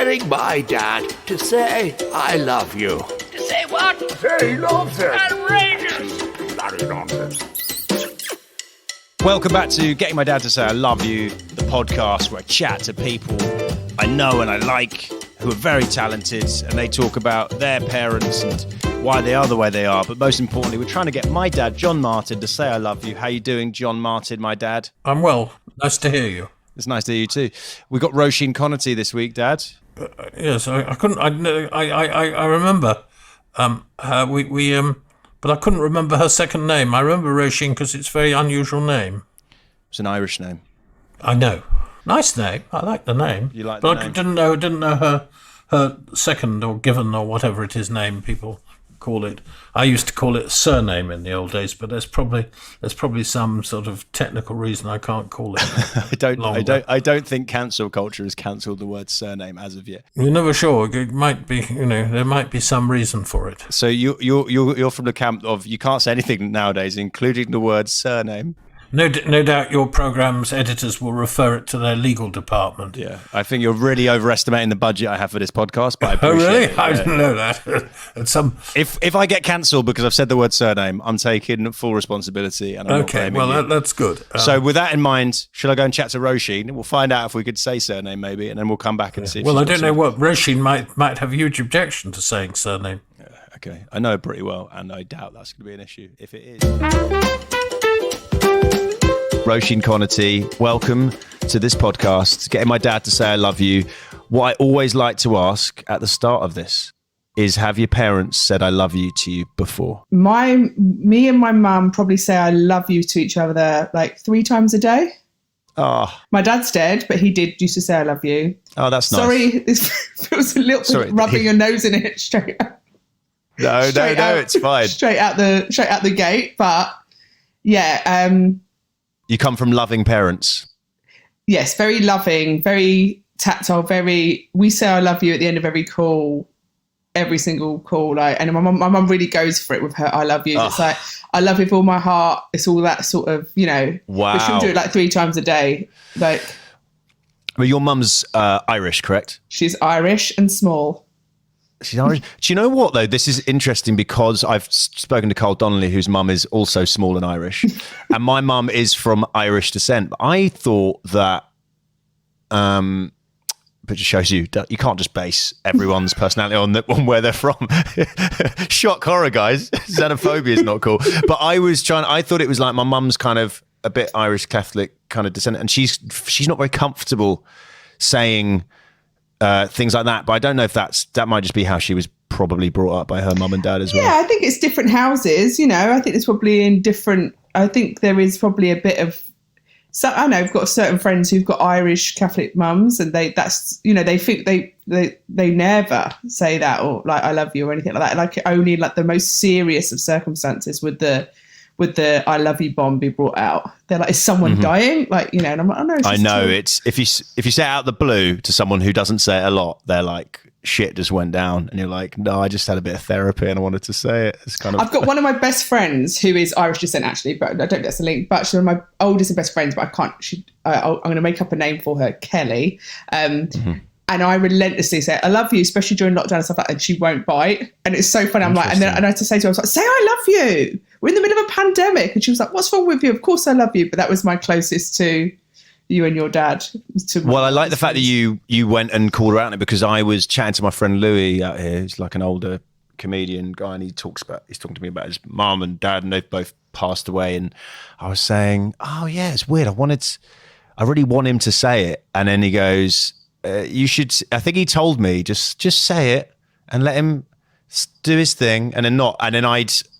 getting my dad to say I love you. To say what? Say nonsense. Outrageous. Bloody nonsense. Welcome back to Getting My Dad to Say I Love You, the podcast where I chat to people I know and I like who are very talented, and they talk about their parents and why they are the way they are. But most importantly, we're trying to get my dad, John Martin, to say I love you. How you doing, John Martin, my dad? I'm well. Nice to hear you. It's nice to hear you too. We got Roisin Conaty this week, Dad. Yes, I couldn't. I remember. But I couldn't remember her second name. I remember Roisin because it's a very unusual name. It's an Irish name. I know. Nice name. I like the name. You like but the name? I didn't know her second or given or whatever it is name people call it. I used to call it surname in the old days, but there's probably some sort of technical reason I can't call it. I don't think cancel culture has cancelled the word surname as of yet. You're never sure. It might be, there might be some reason for it. So you're from the camp of you can't say anything nowadays, including the word surname. No doubt your program's editors will refer it to their legal department. Yeah, I think you're really overestimating the budget I have for this podcast, but I appreciate really? it. I didn't know that. If I get cancelled because I've said the word surname, I'm taking full responsibility. And I'm not blaming you. That's good. So with that in mind, should I go and chat to Roisin? We'll find out if we could say surname maybe, and then we'll come back and see. Well, I don't know what Roisin might have a huge objection to saying surname. Yeah, okay, I know her pretty well, and I doubt that's going to be an issue. If it is. Roisin Conaty, welcome to this podcast, Getting My Dad to Say I Love You. What I always like to ask at the start of this is, have your parents said I love you to you before? Me and my mum probably say I love you to each other like 3 times a day. Oh. My dad's dead, but he did used to say I love you. Oh, that's nice. Sorry, this feels a little bit rubbing your nose in it straight out. No, it's fine. Straight out the gate, but yeah. You come from loving parents. Yes, very loving, very tactile, we say I love you at the end of every call, every single call. And my mum really goes for it with her I love you. It's like, I love you with all my heart. It's all that sort of, Wow. But she'll do it like 3 times a day. Like, well, your mum's Irish, correct? She's Irish and small. She's Irish. Do you know what, though? This is interesting because I've spoken to Carl Donnelly, whose mum is also small and Irish. And my mum is from Irish descent. But I thought that, but it just shows you that you can't just base everyone's personality on where they're from. Shock horror, guys. Xenophobia is not cool. But I thought it was like my mum's kind of a bit Irish Catholic kind of descent. And she's not very comfortable saying things like that, but I don't know if that might just be how she was probably brought up by her mum and dad as well. Yeah, I think it's different houses, I think it's probably I think there is probably a bit of, so I know I've got certain friends who've got Irish Catholic mums, and they think they never say that or like I love you or anything like that. Like only like the most serious of circumstances would the I love you bomb be brought out. They're like, is someone dying? Like, and I'm like, oh no. I know it's if you say it out the blue to someone who doesn't say it a lot, they're like, shit just went down, and you're like, no, I just had a bit of therapy and I wanted to say it. It's kind of. I've got one of my best friends who is Irish descent actually, but I don't think that's a link. But she's one of my oldest and best friends, but I can't. I'm going to make up a name for her, Kelly. And I relentlessly say, I love you, especially during lockdown and stuff like that, and she won't bite. And it's so funny. I'm like, and I had to say to her, I was like, say I love you. We're in the middle of a pandemic. And she was like, what's wrong with you? Of course I love you. But that was my closest to you and your dad. Well, I like the fact that you went and called her out on it, because I was chatting to my friend Louis out here, who's like an older comedian guy, and he's talking to me about his mum and dad, and they've both passed away. And I was saying, oh yeah, it's weird. I really want him to say it. And then he goes, you should, I think he told me, just say it and let him do his thing, and then not. And then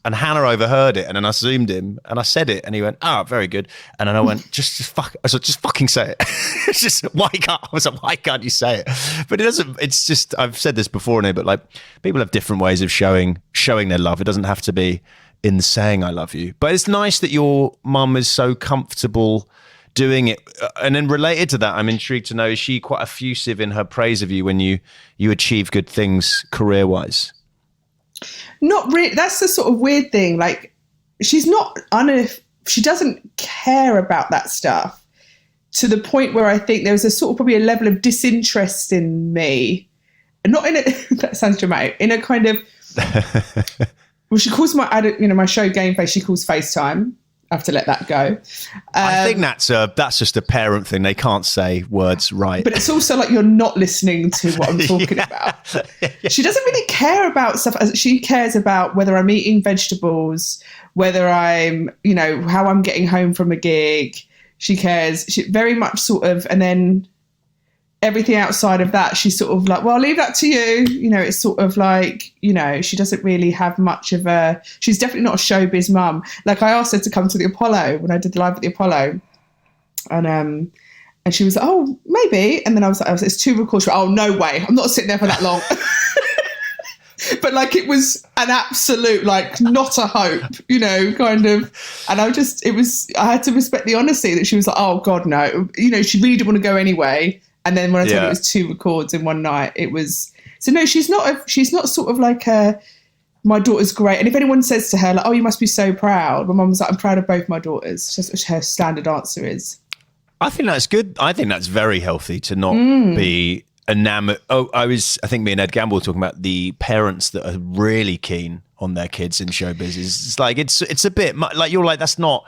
and Hannah overheard it, and then I zoomed him and I said it, and he went, "Ah, very good." And then I went, just fucking say it. It's just, why can't you say it? But it doesn't, it's just, I've said this before, but like, people have different ways of showing their love. It doesn't have to be in saying I love you. But it's nice that your mum is so comfortable doing it. And then related to that, I'm intrigued to know, is she quite effusive in her praise of you when you achieve good things career-wise? Not really. That's the sort of weird thing. Like, she's not, she doesn't care about that stuff to the point where I think there's a sort of probably a level of disinterest in me not in a, that sounds dramatic, in a kind of, well, she calls my show Game Face, she calls FaceTime. I have to let that go. I think that's just a parent thing. They can't say words right. But it's also like you're not listening to what I'm talking about. She doesn't really care about stuff. She cares about whether I'm eating vegetables, whether I'm, how I'm getting home from a gig. She cares. She very much sort of, and then everything outside of that, she's sort of like, well, I'll leave that to you. It's sort of like, she doesn't really have much of she's definitely not a showbiz mum. Like I asked her to come to the Apollo when I did the live at the Apollo. And she was like, oh, maybe. And then I was like, it's 2 records. Oh, no way. I'm not sitting there for that long. But like, it was an absolute, like, not a hope, kind of. And I had to respect the honesty that she was like, oh God, no. She really didn't want to go anyway. And then when I told her it was 2 records in one night, it was, so no, she's not sort of like my daughter's great. And if anyone says to her like, oh, you must be so proud. My mum was like, I'm proud of both my daughters. That's what her standard answer is. I think that's good. I think that's very healthy to not be enamored. I think me and Ed Gamble were talking about the parents that are really keen on their kids in showbiz. It's like, it's a bit like, you're like, that's not,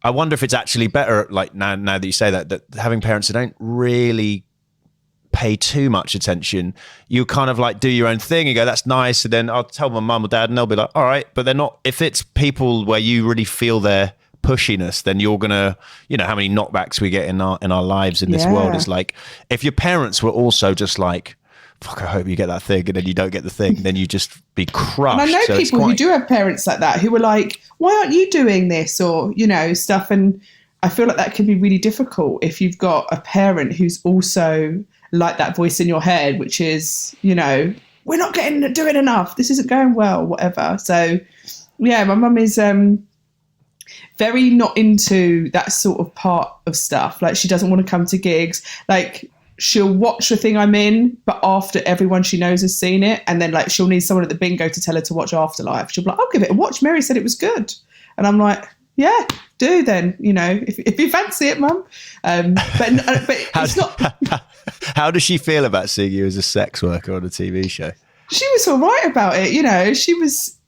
I wonder if it's actually better, like now that you say that having parents that don't really pay too much attention, you kind of like do your own thing and go, that's nice. And then I'll tell my mum or dad and they'll be like, all right. But they're not, if it's people where you really feel their pushiness, then you're going to, how many knockbacks we get in our lives in this world. It's like, if your parents were also just like, fuck, I hope you get that thing, and then you don't get the thing, then you just be crushed. And I know people who do have parents like that who are like, why aren't you doing this, or stuff. And I feel like that can be really difficult if you've got a parent who's also like that voice in your head, which is, we're not doing enough, this isn't going well, whatever. So yeah, my mum is very not into that sort of part of stuff. Like she doesn't want to come to gigs. Like she'll watch the thing I'm in, but after everyone she knows has seen it. And then like she'll need someone at the bingo to tell her to watch Afterlife. She'll be like, I'll give it a watch. Mary said it was good. And I'm like, yeah, do then, if you fancy it, mum. But it's not. How does she feel about seeing you as a sex worker on a TV show? She was all right about it.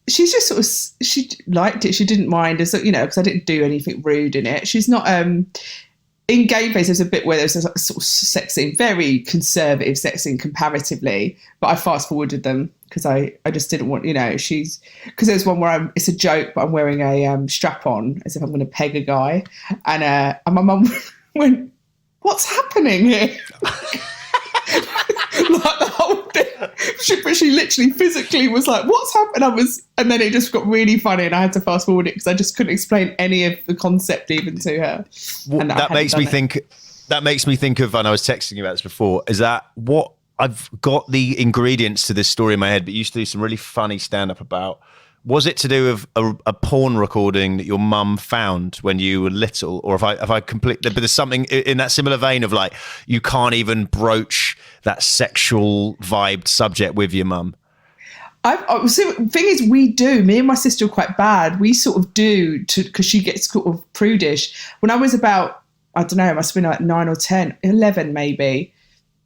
She's just sort of, she liked it. She didn't mind because I didn't do anything rude in it. She's not, in Game Face, there's a bit where there's a sort of sex scene, very conservative sex scene comparatively, but I fast forwarded them because I just didn't want, because there's one where it's a joke, but I'm wearing a strap on as if I'm going to peg a guy. And my mum went, what's happening here? Like the whole thing. She literally physically was like, what's happened? And then it just got really funny and I had to fast forward it because I just couldn't explain any of the concept even to her. Well, that makes me think of, and I was texting you about this before, is that what I've got the ingredients to this story in my head, but you used to do some really funny stand-up about. Was it to do with a porn recording that your mum found when you were little? Or if I completely, but there's something in that similar vein of like, you can't even broach that sexual vibed subject with your mum. See, the thing is, we do. Me and my sister are quite bad. We sort of do, because she gets sort of prudish. When I was about, I don't know, it must have been like 9 or 10, 11 maybe,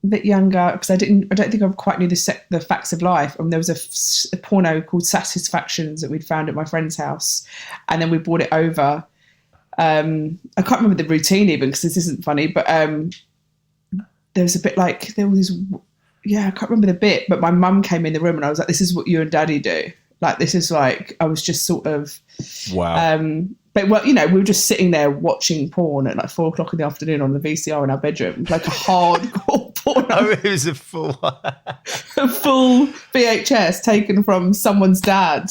a bit younger, because I don't think I quite knew the facts of life. And there was a porno called Satisfactions that we'd found at my friend's house, and then we brought it over. I can't remember the routine even because this isn't funny, but there was a bit like there was. Yeah, I can't remember the bit, but my mum came in the room and I was like, "This is what you and Daddy do." Like, this is like, I was just sort of, wow. But well, we were just sitting there watching porn at like 4:00 in the afternoon on the VCR in our bedroom, like a hardcore porn. Oh, it was a full VHS taken from someone's dad.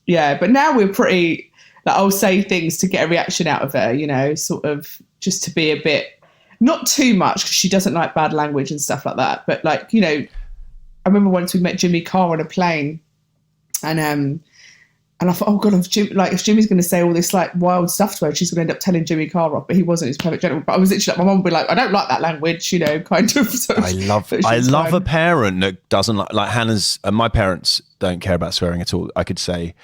Yeah, but now we're pretty. Like, I'll say things to get a reaction out of her, sort of just to be a bit. Not too much because she doesn't like bad language and stuff like that. But like, I remember once we met Jimmy Carr on a plane, and I thought, oh God, if Jimmy's going to say all this like wild stuff to her, she's going to end up telling Jimmy Carr off. But he wasn't. He's a perfect gentleman. But I was literally like, my mum would be like, I don't like that language, kind of. So I love a parent that doesn't like Hannah's. My parents don't care about swearing at all. I could say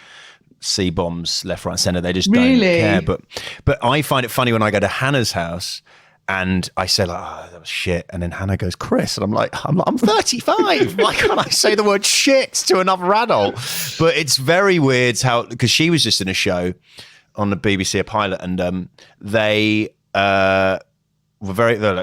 C-bombs left, right, and centre. They just don't care. But I find it funny when I go to Hannah's house. And I say like, oh, that was shit. And then Hannah goes, Chris. And I'm like, I'm 35. Why can't I say the word shit to another adult? But it's very weird how, because she was just in a show on the BBC, a pilot, and they were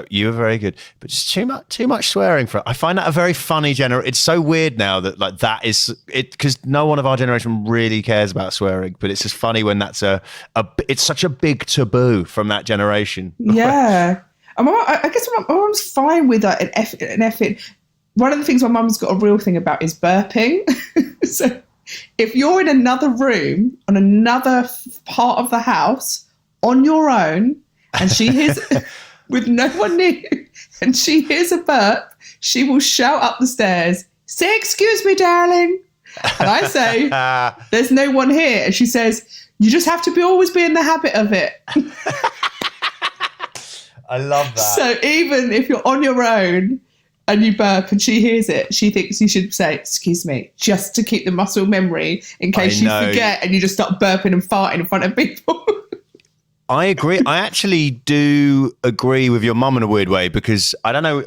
you were very good, but just too much swearing for it. I find that a very funny It's so weird now that like that is it, because no one of our generation really cares about swearing, but it's just funny when that's it's such a big taboo from that generation. Yeah. I guess my mum's fine with like an effing. One of the things my mum's got a real thing about is burping. So if you're in another room on another part of the house on your own and she hears with no one near you and she hears a burp, she will shout up the stairs, say, excuse me, darling. And I say, there's no one here. And she says, you just have to always be in the habit of it. I love that. So even if you're on your own and you burp and she hears it, she thinks you should say, excuse me, just to keep the muscle memory in case you forget and you just start burping and farting in front of people. I agree. I actually do agree with your mum in a weird way, because I don't know,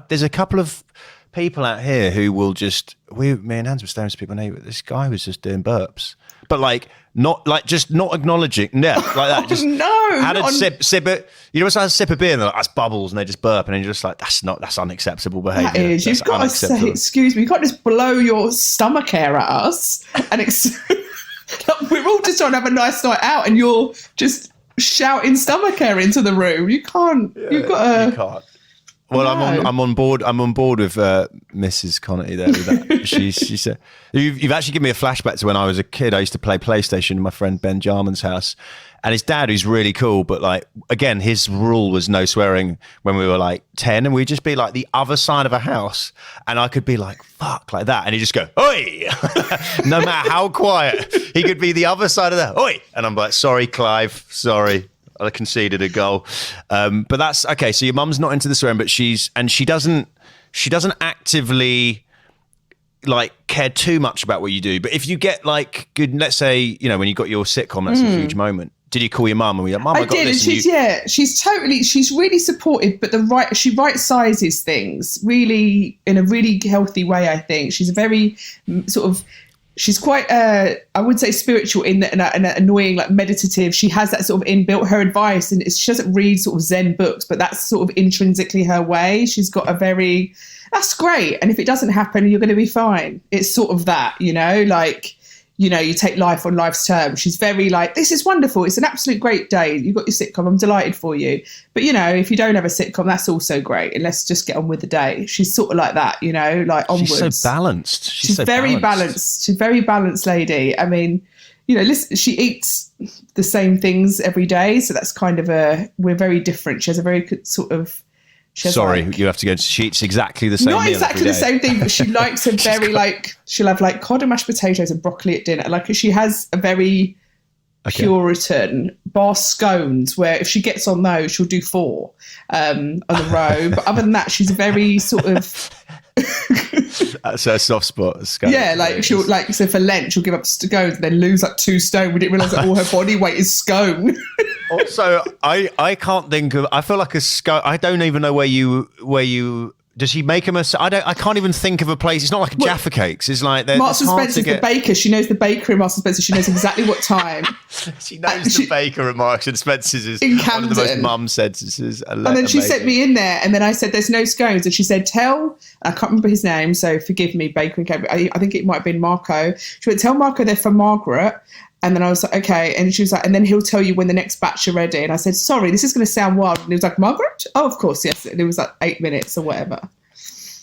there's a couple of people out here who will just, me and Hans were staring at people, and this guy was just doing burps. But like, not acknowledging, like that. Just had a sip it. You know, a sip of beer and they're like, that's bubbles, and they just burp, and then you're just like, that's unexacceptable behaviour. That is, you've got to say, excuse me, you can't just blow your stomach air at us. And we're all just trying to have a nice night out, and you're just shouting stomach air into the room. You can't. You've got to. You can't. Well, I'm on board. I'm on board with Mrs. Conaty there. With that. She said, "You've actually given me a flashback to when I was a kid. I used to play PlayStation in my friend Ben Jarman's house, and his dad, who's really cool, but like again, his rule was no swearing when we were like 10, and we'd just be like the other side of a house, and I could be like fuck like that, and he'd just go oi, no matter how quiet, he could be the other side of the oi, and I'm like, sorry, Clive, sorry. I conceded a goal, but that's okay. So your mum's not into the swearing, but she doesn't actively like care too much about what you do. But if you get like good, let's say, you know, when you got your sitcom, that's a huge moment. Did you call your mum and we like, Mum, I got did, this? And she's really supportive, but she right sizes things really in a really healthy way. I think she's a very sort of. She's quite, I would say, spiritual in that, and annoying, like meditative. She has that sort of inbuilt her advice, and she doesn't read sort of Zen books, but that's sort of intrinsically her way. She's got that's great. And if it doesn't happen, you're going to be fine. It's sort of that, you know, like, you know, you take life on life's terms. She's very like, this is wonderful. It's an absolute great day. You've got your sitcom. I'm delighted for you. But, you know, if you don't have a sitcom, that's also great. And let's just get on with the day. She's sort of like that, you know, like onwards. She's so balanced. She's so very balanced. She's a very balanced lady. I mean, you know, listen, she eats the same things every day. So that's kind of we're very different. She has a very good sort of, you have to go. She eats exactly the same. Not exactly the same thing, but she likes a very like. She'll have like cod and mashed potatoes and broccoli at dinner. Like she has a very Puritan bar scones, where if she gets on those, she'll do 4 on the row. But other than that, she's very sort of. That's her soft spot. Scones. Yeah, like she'll like so for Lent she'll give up scones and then lose like 2 stone. We didn't realise that all her body weight is scone. Also, I can't think of. I feel like a scone. I don't even know where you. Does he make them? I can't even think of a place. It's not like a Jaffa Cakes. It's like Marks and Spencer's the baker. She knows the baker in Marks and Spencer. She knows exactly what time. She knows the baker at Marks and Spencer's is in one of the most mum sentences. And then she sent me in there, and then I said, "There's no scones." And she said, I can't remember his name, so forgive me, baker and Cambridge. I think it might have been Marco. She went, "Tell Marco they're for Margaret." And then I was like, okay. And she was like, and then he'll tell you when the next batch are ready. And I said, sorry, this is going to sound wild. And he was like, Margaret? Oh, of course, yes. And it was like 8 minutes or whatever.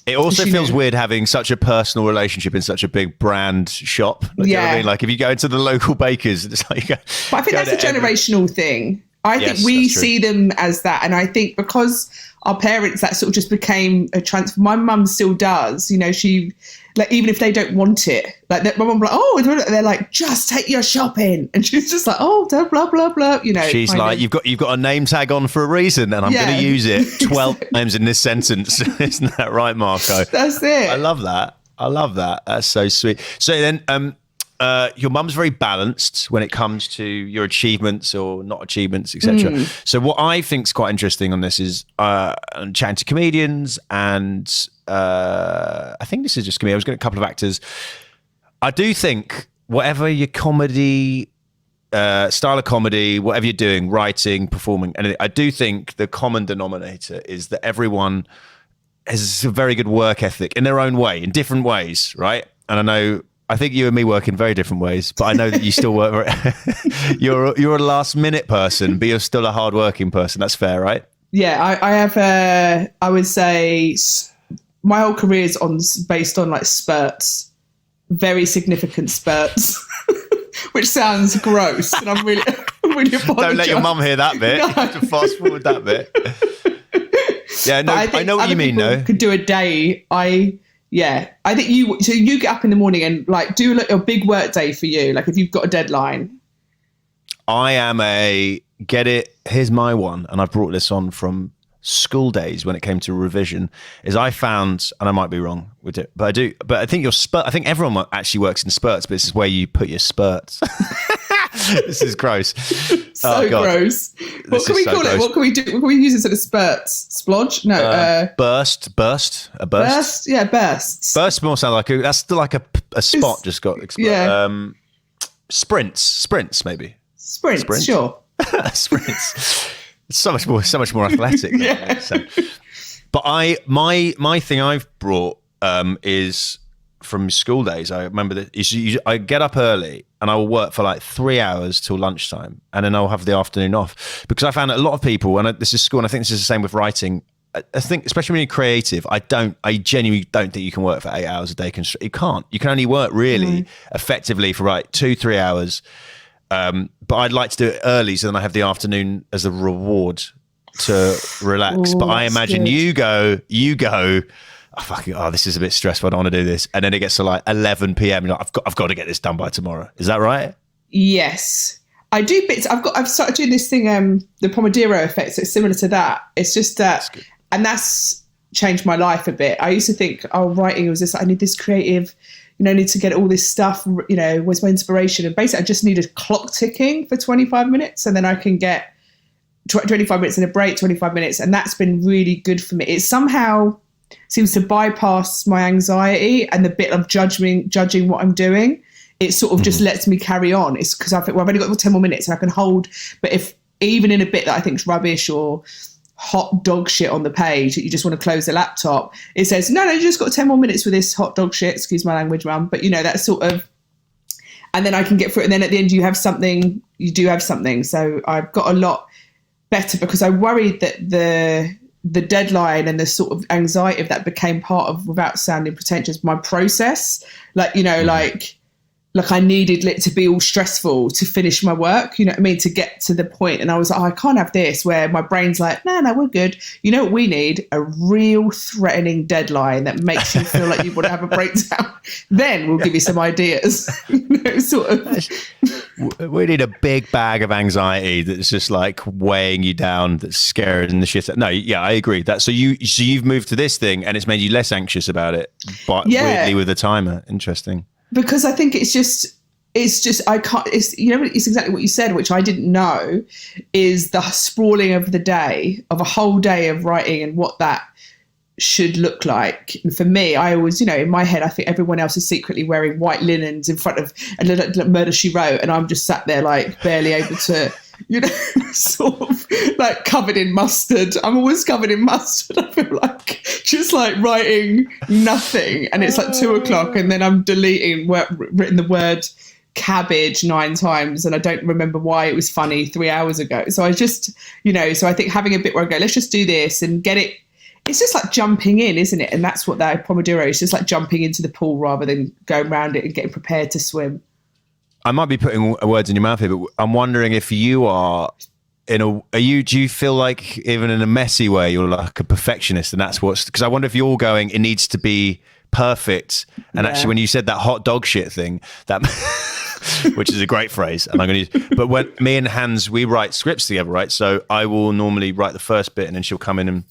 It also feels weird having such a personal relationship in such a big brand shop. Like, you know what I mean? Like if you go into the local bakers, it's like. But I think that's a generational thing. I think we see them as that. And I think because our parents, that sort of just became a transfer. My mum still does, you know, she, like, even if they don't want it, like my mum like, oh, they're like, just take your shopping. And she's just like, oh, blah, blah, blah, you know. She's like, you've got a name tag on for a reason and I'm going to use it 12 times in this sentence. Isn't that right, Marco? That's it. I love that. That's so sweet. So then, your mum's very balanced when it comes to your achievements or not achievements, etc. So what I think is quite interesting on this is chatting to comedians, and I think this is just comedians. I was getting a couple of actors. I do think whatever your comedy style of comedy, whatever you're doing, writing, performing, anything, I do think the common denominator is that everyone has a very good work ethic in their own way, in different ways, right? And I think you and me work in very different ways, but I know that you still work. You're a last minute person, but you're still a hardworking person. That's fair, right? Yeah, I have. I would say my whole career is based on like spurts, very significant spurts, which sounds gross, and I'm really apologise. Don't let your mum hear that bit. No. You have to fast forward that bit. Yeah, no, I know what you mean, though. Could do a day. I think you get up in the morning and like do like a big work day for you. Like if you've got a deadline. I am here's my one, and I've brought this on from school days when it came to revision, is I found, and I might be wrong with it, but I think I think everyone actually works in spurts, but this is where you put your spurts. This is gross. So gross. What can we call it? What can we do? What can we use instead of spurts? Splodge? No. Burst. A burst. Burst? Yeah, bursts. Burst more sound like that's still like a spot just got exploded. Yeah. Sprints maybe. Sprints. Sure. Sprints. It's so much more athletic. Yeah. So. But my thing I've brought is from school days. I remember that I get up early and I will work for like 3 hours till lunchtime, and then I'll have the afternoon off, because I found that a lot of people, and this is school, and I think this is the same with writing. I think especially when you're creative, I genuinely don't think you can work for 8 hours a day. You can't. You can only work really effectively for 2-3 hours. But I'd like to do it early, so then I have the afternoon as a reward to relax. Ooh, but I imagine good. you go, this is a bit stressful, I don't want to do this. And then it gets to like 11 p.m. You're like, I've got to get this done by tomorrow. Is that right? Yes. I do bits. I've started doing this thing, the Pomodoro effect. So it's similar to that. It's just that, and that's changed my life a bit. I used to think, writing was this, I need this creative, I need to get all this stuff, where's my inspiration? And basically I just need a clock ticking for 25 minutes, and then I can get 25 minutes in a break, 25 minutes. And that's been really good for me. It somehow seems to bypass my anxiety and the bit of judging what I'm doing. It sort of just lets me carry on. It's because I think, I've only got 10 more minutes and I can hold. But if even in a bit that I think is rubbish or hot dog shit on the page that you just want to close the laptop, it says, no, you just got 10 more minutes with this hot dog shit. Excuse my language, mum. But, that sort of, and then I can get through it. And then at the end, you do have something. So I've got a lot better, because I worried that the deadline and the sort of anxiety of that became part of, without sounding pretentious, my process. Like, like I needed it to be all stressful to finish my work, to get to the point. And I was like, I can't have this, where my brain's like, no, we're good. You know what we need? A real threatening deadline that makes you feel like you want to have a breakdown. Then we'll give you some ideas, sort of. We need a big bag of anxiety that's just like weighing you down, that's scaring the shit. No, yeah, I agree. So you've moved to this thing and it's made you less anxious about it, but weirdly with a timer. Interesting. Because I think it's just I can't, it's exactly what you said, which I didn't know, is the sprawling of the day, of a whole day of writing and what that should look like. And for me, I always, in my head, I think everyone else is secretly wearing white linens in front of a Murder, She Wrote, and I'm just sat there like barely able to, sort of like covered in mustard. I'm always covered in mustard. I feel like just like writing nothing, and it's like 2:00, and then I'm written the word cabbage 9 times, and I don't remember why it was funny 3 hours ago. So I just, so I think having a bit where I go, let's just do this and get it. It's just like jumping in, isn't it? And that's what that Pomodoro is, just like jumping into the pool rather than going around it and getting prepared to swim. I might be putting words in your mouth here, but I'm wondering if you are do you feel like even in a messy way, you're like a perfectionist, and that's because I wonder if you're going, it needs to be perfect. And actually when you said that hot dog shit thing, that, which is a great phrase, and I'm going to use, but when me and Hans, we write scripts together, right? So I will normally write the first bit and then she'll come in and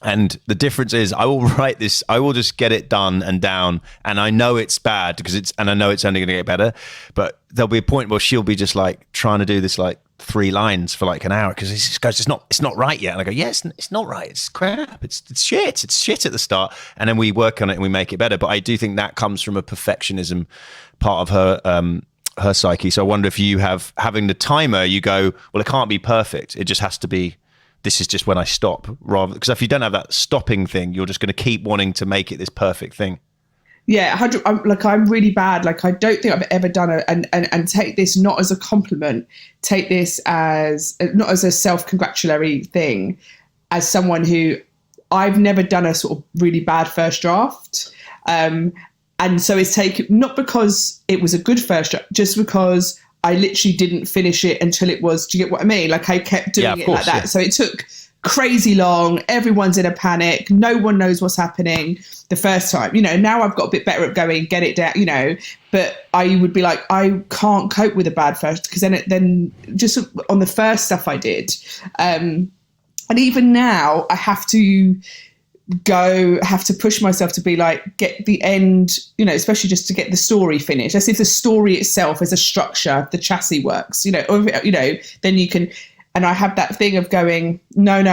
And the difference is I will write this, I will just get it done and down. And I know it's bad and I know it's only going to get better. But there'll be a point where she'll be just like trying to do this like 3 lines for like an hour because he just goes, it's not right yet. And I go, yes, it's not right. It's crap. It's shit. It's shit at the start. And then we work on it and we make it better. But I do think that comes from a perfectionism part of her psyche. So I wonder if you having the timer, you go, well, it can't be perfect. It just has to be, this is just when I stop, rather, because if you don't have that stopping thing, you're just going to keep wanting to make it this perfect thing. Yeah, I'm really bad. Like, I don't think I've ever done it, and take this not as a compliment, take this as not as a self-congratulatory thing, as someone who I've never done a sort of really bad first draft. And so it's taken, not because it was a good first draft, just because I literally didn't finish it until it was, do you get what I mean? Like, I kept doing it like that. Yeah. So it took crazy long. Everyone's in a panic. No one knows what's happening the first time. You know, now I've got a bit better at going, get it down, you know, but I would be like, I can't cope with a bad first, because then just on the first stuff I did. And even now I have to push myself to be like, get the end, you know, especially just to get the story finished. As if the story itself is a structure, the chassis works, you know, or, you know, then you can, and I have that thing of going, no,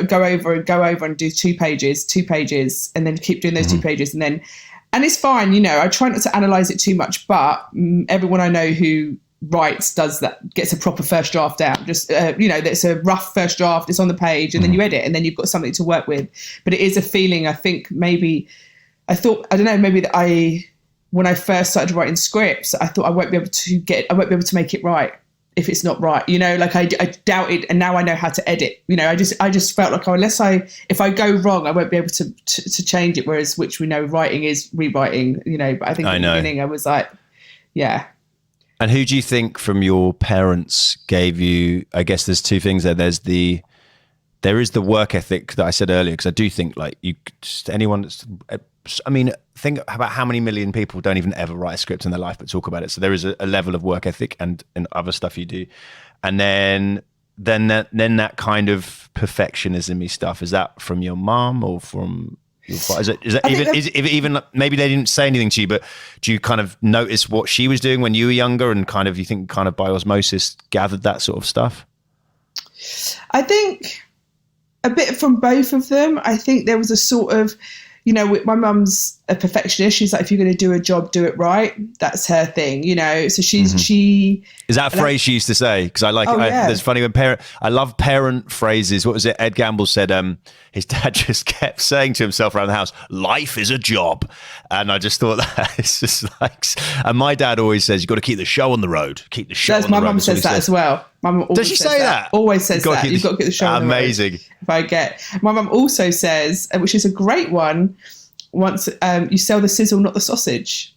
go over and do 2 pages, and then keep doing those 2 pages. And it's fine. You know, I try not to analyze it too much, but everyone I know who writes does that, gets a proper first draft down. Just, you know, that's a rough first draft. It's on the page, and then you edit, and then you've got something to work with. But it is a feeling, I think maybe that when I first started writing scripts, I thought I won't be able to make it right if it's not right. You know, like I doubted, and now I know how to edit. You know, I just felt like, if I go wrong, I won't be able to change it. Whereas, which we know writing is rewriting, you know, but I think in the beginning I was like, yeah. And who do you think from your parents gave you, I guess there's 2 things there. There is the work ethic that I said earlier, because I do think like think about how many million people don't even ever write a script in their life, but talk about it. So there is a level of work ethic and other stuff you do. And then that kind of perfectionism-y stuff, is that from your mom or from your father? Is it even maybe they didn't say anything to you, but do you kind of notice what she was doing when you were younger, and kind of, you think kind of by osmosis gathered that sort of stuff? I think a bit from both of them. I think there was a sort of, you know, my mum's a perfectionist. She's like, if you're going to do a job, do it right. That's her thing, you know. So she is that a phrase she used to say? Because I like there's funny when I love parent phrases. What was it? Ed Gamble said his dad just kept saying to himself around the house, life is a job. And I just thought that it's just like, and my dad always says, you've got to keep the show on the road. Keep the show on the road. My mum says that as well. Does she say that? Always says that. You've got to get the show on the road. Amazing. My mum also says, which is a great one, once you sell the sizzle, not the sausage.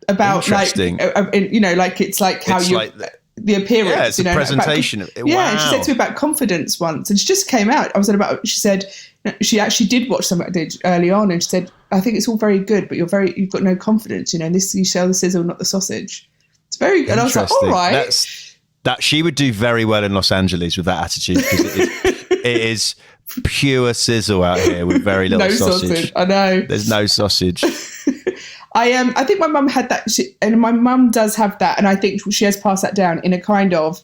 About like, you know, like it's like how you the appearance. Yeah, it's, you know, a presentation. And she said to me about confidence once, and she just came out. She said she actually did watch something I did early on, and she said, I think it's all very good, but you've got no confidence. You know, this, you sell the sizzle, not the sausage. It's very good. And I was like, all right. That she would do very well in Los Angeles with that attitude, because it is pure sizzle out here with very little sausage. I know. There's no sausage. I think my mum had that, and my mum does have that, and I think she has passed that down in a kind of,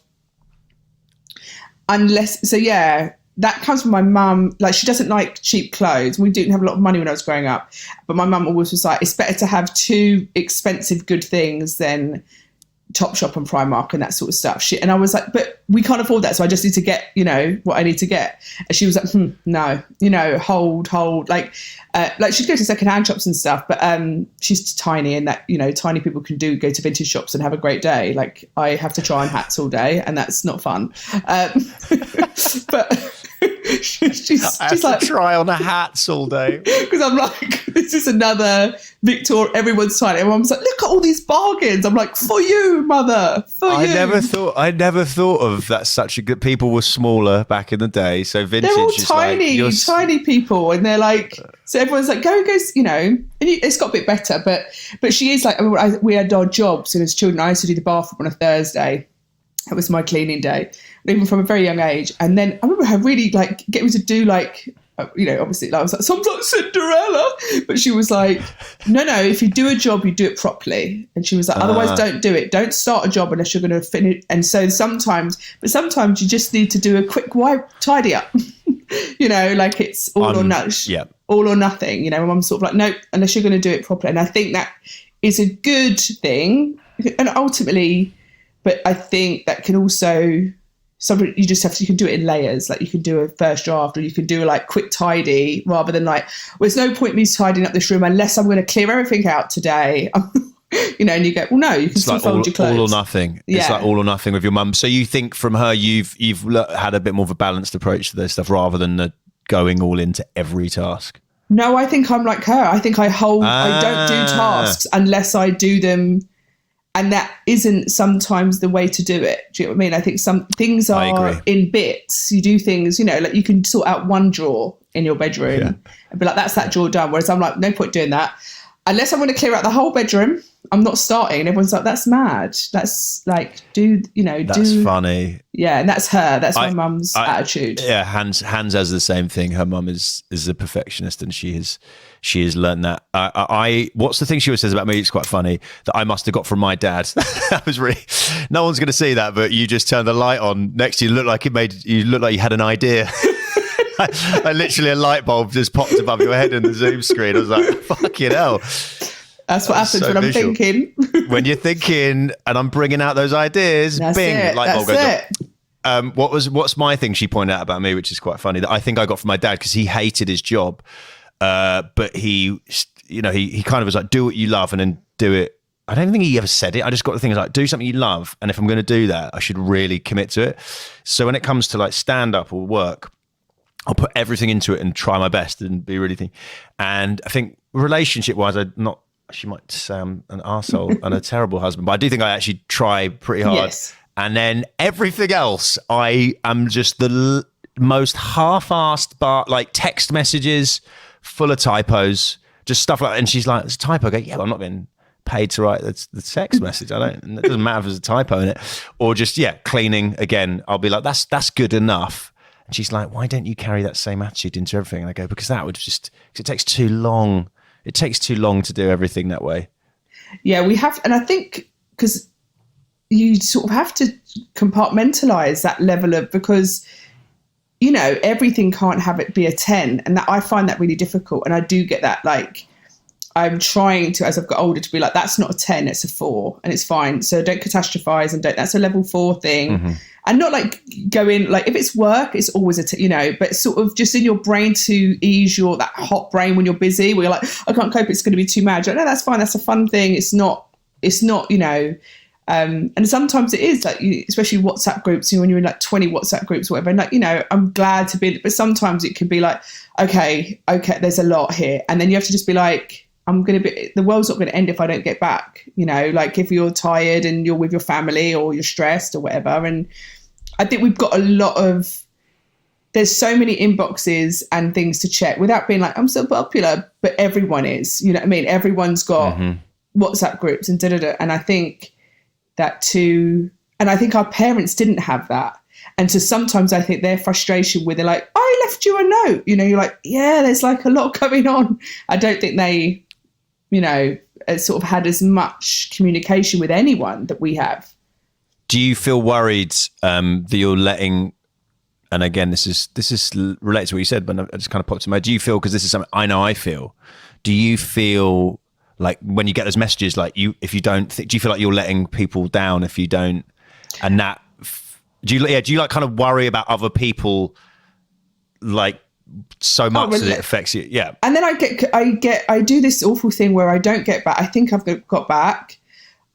that comes from my mum. Like, she doesn't like cheap clothes. We didn't have a lot of money when I was growing up, but my mum always was like, it's better to have 2 expensive good things than Topshop and Primark and that sort of stuff. And I was like, but we can't afford that, so I just need to get, you know, what I need to get. And she was like, no, you know, hold. Like she'd go to secondhand shops and stuff, but she's tiny, and that, you know, tiny people can go to vintage shops and have a great day. Like, I have to try on hats all day, and that's not fun. But she's like, try on hats all day, because I'm like, this is another Victor. Everyone's trying. Everyone's like, look at all these bargains. I'm like, for you, mother, for you. I never thought of that. Such a good. People were smaller back in the day, so vintage. They're all is tiny, like, tiny people, and they're like, so everyone's like, go, you know. And it's got a bit better, but she is like, we had our jobs, and as children, I used to do the bathroom on a Thursday. That was my cleaning day, even from a very young age. And then I remember her really like getting me to do like obviously, like, I was like, sounds like Cinderella. But she was like, no, if you do a job, you do it properly. And she was like, otherwise, don't do it. Don't start a job unless you're going to finish. And so sometimes you just need to do a quick wipe, tidy up. Like it's all or nothing. Yeah. All or nothing. My mum's sort of like, no, unless you're going to do it properly. And I think that is a good thing. And ultimately, but I think that can also... you can do it in layers. Like you can do a first draft, or you can do a like quick tidy, rather than like, well, there's no point me tidying up this room unless I'm going to clear everything out today. And you go, well, no, you can still fold your clothes. All or nothing. Yeah. It's like all or nothing with your mum. So you think from her, you've had a bit more of a balanced approach to this stuff rather than the going all into every task. No, I think I'm like her. I think I don't do tasks unless I do them. And that isn't sometimes the way to do it. Do you know what I mean? I think some things are in bits. You do things, like you can sort out one drawer in your bedroom and be like, that's that drawer done. Whereas I'm like, no point doing that. Unless I want to clear out the whole bedroom, I'm not starting. And everyone's like, that's mad. That's like, That's funny. Yeah, and that's her. That's my mum's attitude. Yeah, Hans has the same thing. Her mum is a perfectionist, and she has learned that. What's the thing she always says about me? It's quite funny that I must have got from my dad. That was really, no one's going to see that, but you just turned the light on next to you. Looked like you had an idea. I literally a light bulb just popped above your head in the Zoom screen. I was like, fucking hell. That's what happens when I'm thinking. When you're thinking and I'm bringing out those ideas, bing, light bulb goes off. What's my thing she pointed out about me, which is quite funny, that I think I got from my dad, because he hated his job. But he kind of was like, do what you love and then do it. I don't think he ever said it. I just got the thing like, do something you love. And if I'm going to do that, I should really commit to it. So when it comes to like stand up or work, I'll put everything into it and try my best and be really And I think relationship wise, she might say I'm an arsehole and a terrible husband, but I do think I actually try pretty hard. Yes. And then everything else, I am just the most half-assed, but like text messages full of typos, just stuff like that. And she's like, it's a typo. I go, yeah, well, I'm not being paid to write the text message. And it doesn't matter if there's a typo in it. Or just, cleaning again. I'll be like, that's good enough. And she's like, why don't you carry that same attitude into everything? And I go, because because it takes too long. It takes too long to do everything that way. Yeah, we have. And I think because you sort of have to compartmentalize that level of, because, everything can't have it be a 10. And that I find that really difficult. And I do get that, like, I'm trying to, as I've got older, to be like, that's not a 10, it's a 4 and it's fine. So don't catastrophize and that's a level 4 thing. Mm-hmm. And not like go in, like if it's work, it's always but sort of just in your brain to ease that hot brain when you're busy, where you're like, I can't cope, it's going to be too mad. You're like, no, that's fine. That's a fun thing. It's not, and sometimes it is like, especially WhatsApp groups, when you're in like 20 WhatsApp groups, or whatever. And like, I'm glad to be, but sometimes it can be like, okay, there's a lot here. And then you have to just be like, the world's not going to end if I don't get back, like if you're tired and you're with your family or you're stressed or whatever. And I think we've got there's so many inboxes and things to check without being like, I'm so popular, but everyone is, you know what I mean? Everyone's got WhatsApp groups and da-da-da. And I think that too, and I think our parents didn't have that. And so sometimes I think their frustration with, they're like, I left you a note, you're like, yeah, there's like a lot going on. I don't think they, sort of had as much communication with anyone that we have. Do you feel worried that you're letting, and again, this is related to what you said, but I just kind of popped in my head. Do you feel, because this is something I know I feel, do you feel like when you get those messages, like if you don't think, do you feel like you're letting people down if you don't, and that, do you like kind of worry about other people, like, so much that it affects you? Yeah. And then I do this awful thing where I don't get back. I think I've got back.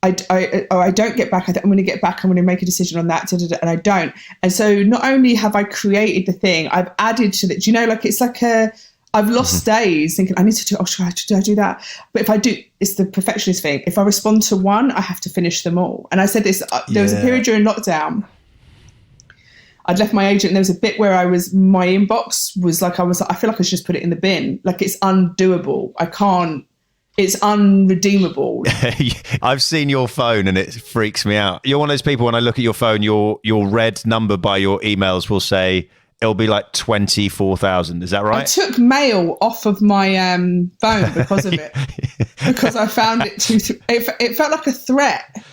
I don't get back. I think I'm going to get back. I'm going to make a decision on that. And I don't. And so not only have I created the thing, I've added to it. Like it's like I've lost days thinking I need to do, should I do that? But if I do, it's the perfectionist thing. If I respond to one, I have to finish them all. And I said this, there was a period during lockdown, I'd left my agent and there was a bit where my inbox was like, I feel like I should just put it in the bin. Like it's undoable. It's unredeemable. I've seen your phone and it freaks me out. You're one of those people, when I look at your phone, your red number by your emails will say it'll be like 24,000. Is that I right? took mail off of my phone because of it, because I found it it felt like a threat.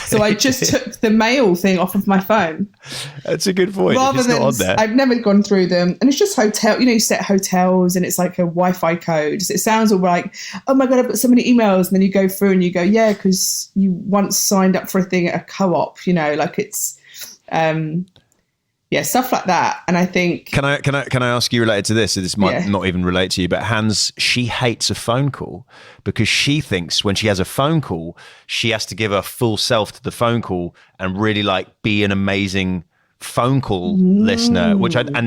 So I just took the mail thing off of my phone. That's a good point. Rather It's than, not on there. I've never gone through them. And it's just hotel, you set hotels and it's like a Wi-Fi code. So it sounds all like, oh my God, I've got so many emails. And then you go through and you go, yeah, because you once signed up for a thing at a co-op, like it's, stuff like that. And I think... Can I ask you related to this? So this might not even relate to you, but Hans, she hates a phone call because she thinks when she has a phone call, she has to give her full self to the phone call and really be an amazing phone call listener.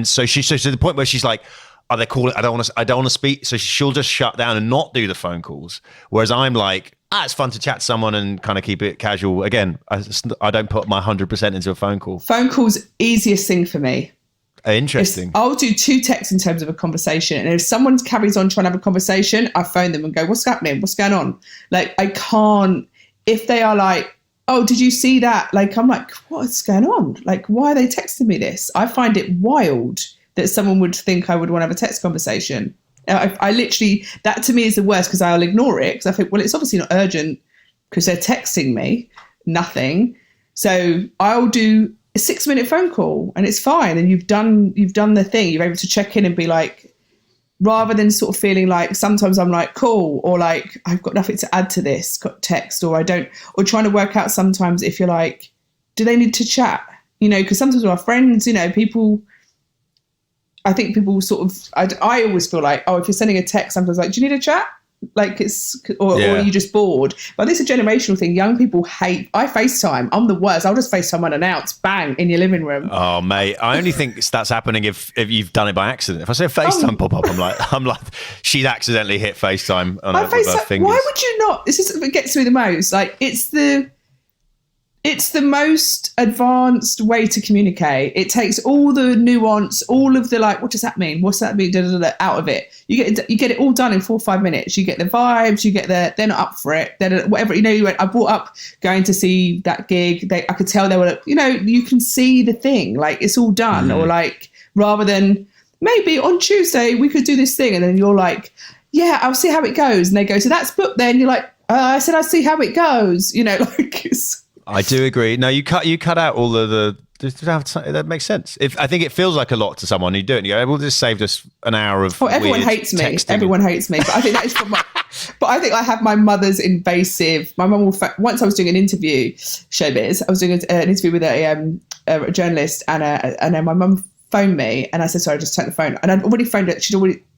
So to the point where she's like, "Oh, they call it. I don't want to speak." So she'll just shut down and not do the phone calls. Whereas I'm like, it's fun to chat to someone and kind of keep it casual. Again, I don't put my 100% into a phone call. Phone call's easiest thing for me. Interesting. I'll do 2 texts in terms of a conversation. And if someone carries on trying to have a conversation, I phone them and go, what's happening? What's going on? I can't, if they are like, oh, did you see that? I'm like, what's going on? Why are they texting me this? I find it wild that someone would think I would want to have a text conversation. I literally, that to me is the worst because I'll ignore it because I think, well, it's obviously not urgent because they're texting me nothing. So I'll do a 6-minute phone call and it's fine. And you've done the thing. You're able to check in and be like, rather than sort of feeling like sometimes I'm like, cool, or like, I've got nothing to add to this, got text, or I don't, or trying to work out sometimes if you're like, do they need to chat? Because sometimes with our friends, I think people sort of, I always feel like, oh, if you're sending a text, sometimes like, do you need a chat? Or are you just bored? But this is a generational thing. Young people hate, I FaceTime. I'm the worst. I'll just FaceTime unannounced, bang, in your living room. Oh, mate. I only think that's happening if you've done it by accident. If I say FaceTime pop up, I'm like, she's accidentally hit FaceTime on her fingers. Why would you not? This is what gets me the most. It's the most advanced way to communicate. It takes all the nuance, all of the what does that mean? What's that mean? Out of it. You get it all done in 4 or 5 minutes. You get the vibes. You get they're not up for it. They're whatever. I brought up going to see that gig. I could tell they were. You can see the thing. It's all done. Or rather than maybe on Tuesday we could do this thing, and then you're like, yeah, I'll see how it goes. And they go, so that's booked. Then you're like, I said I'll see how it goes. It's. I do agree. No, you cut out all the that makes sense. I think it feels like a lot to someone who do it. You go, well, this saved us an hour of. Oh, everyone hates me. Texting. Everyone hates me. But I think that is from my. But I think I have my mother's invasive. My mum will. Once I was doing an interview, showbiz. I was doing an interview with a journalist, and then my mum phoned me, and I said, "Sorry, just take the phone." And I'd already phoned it.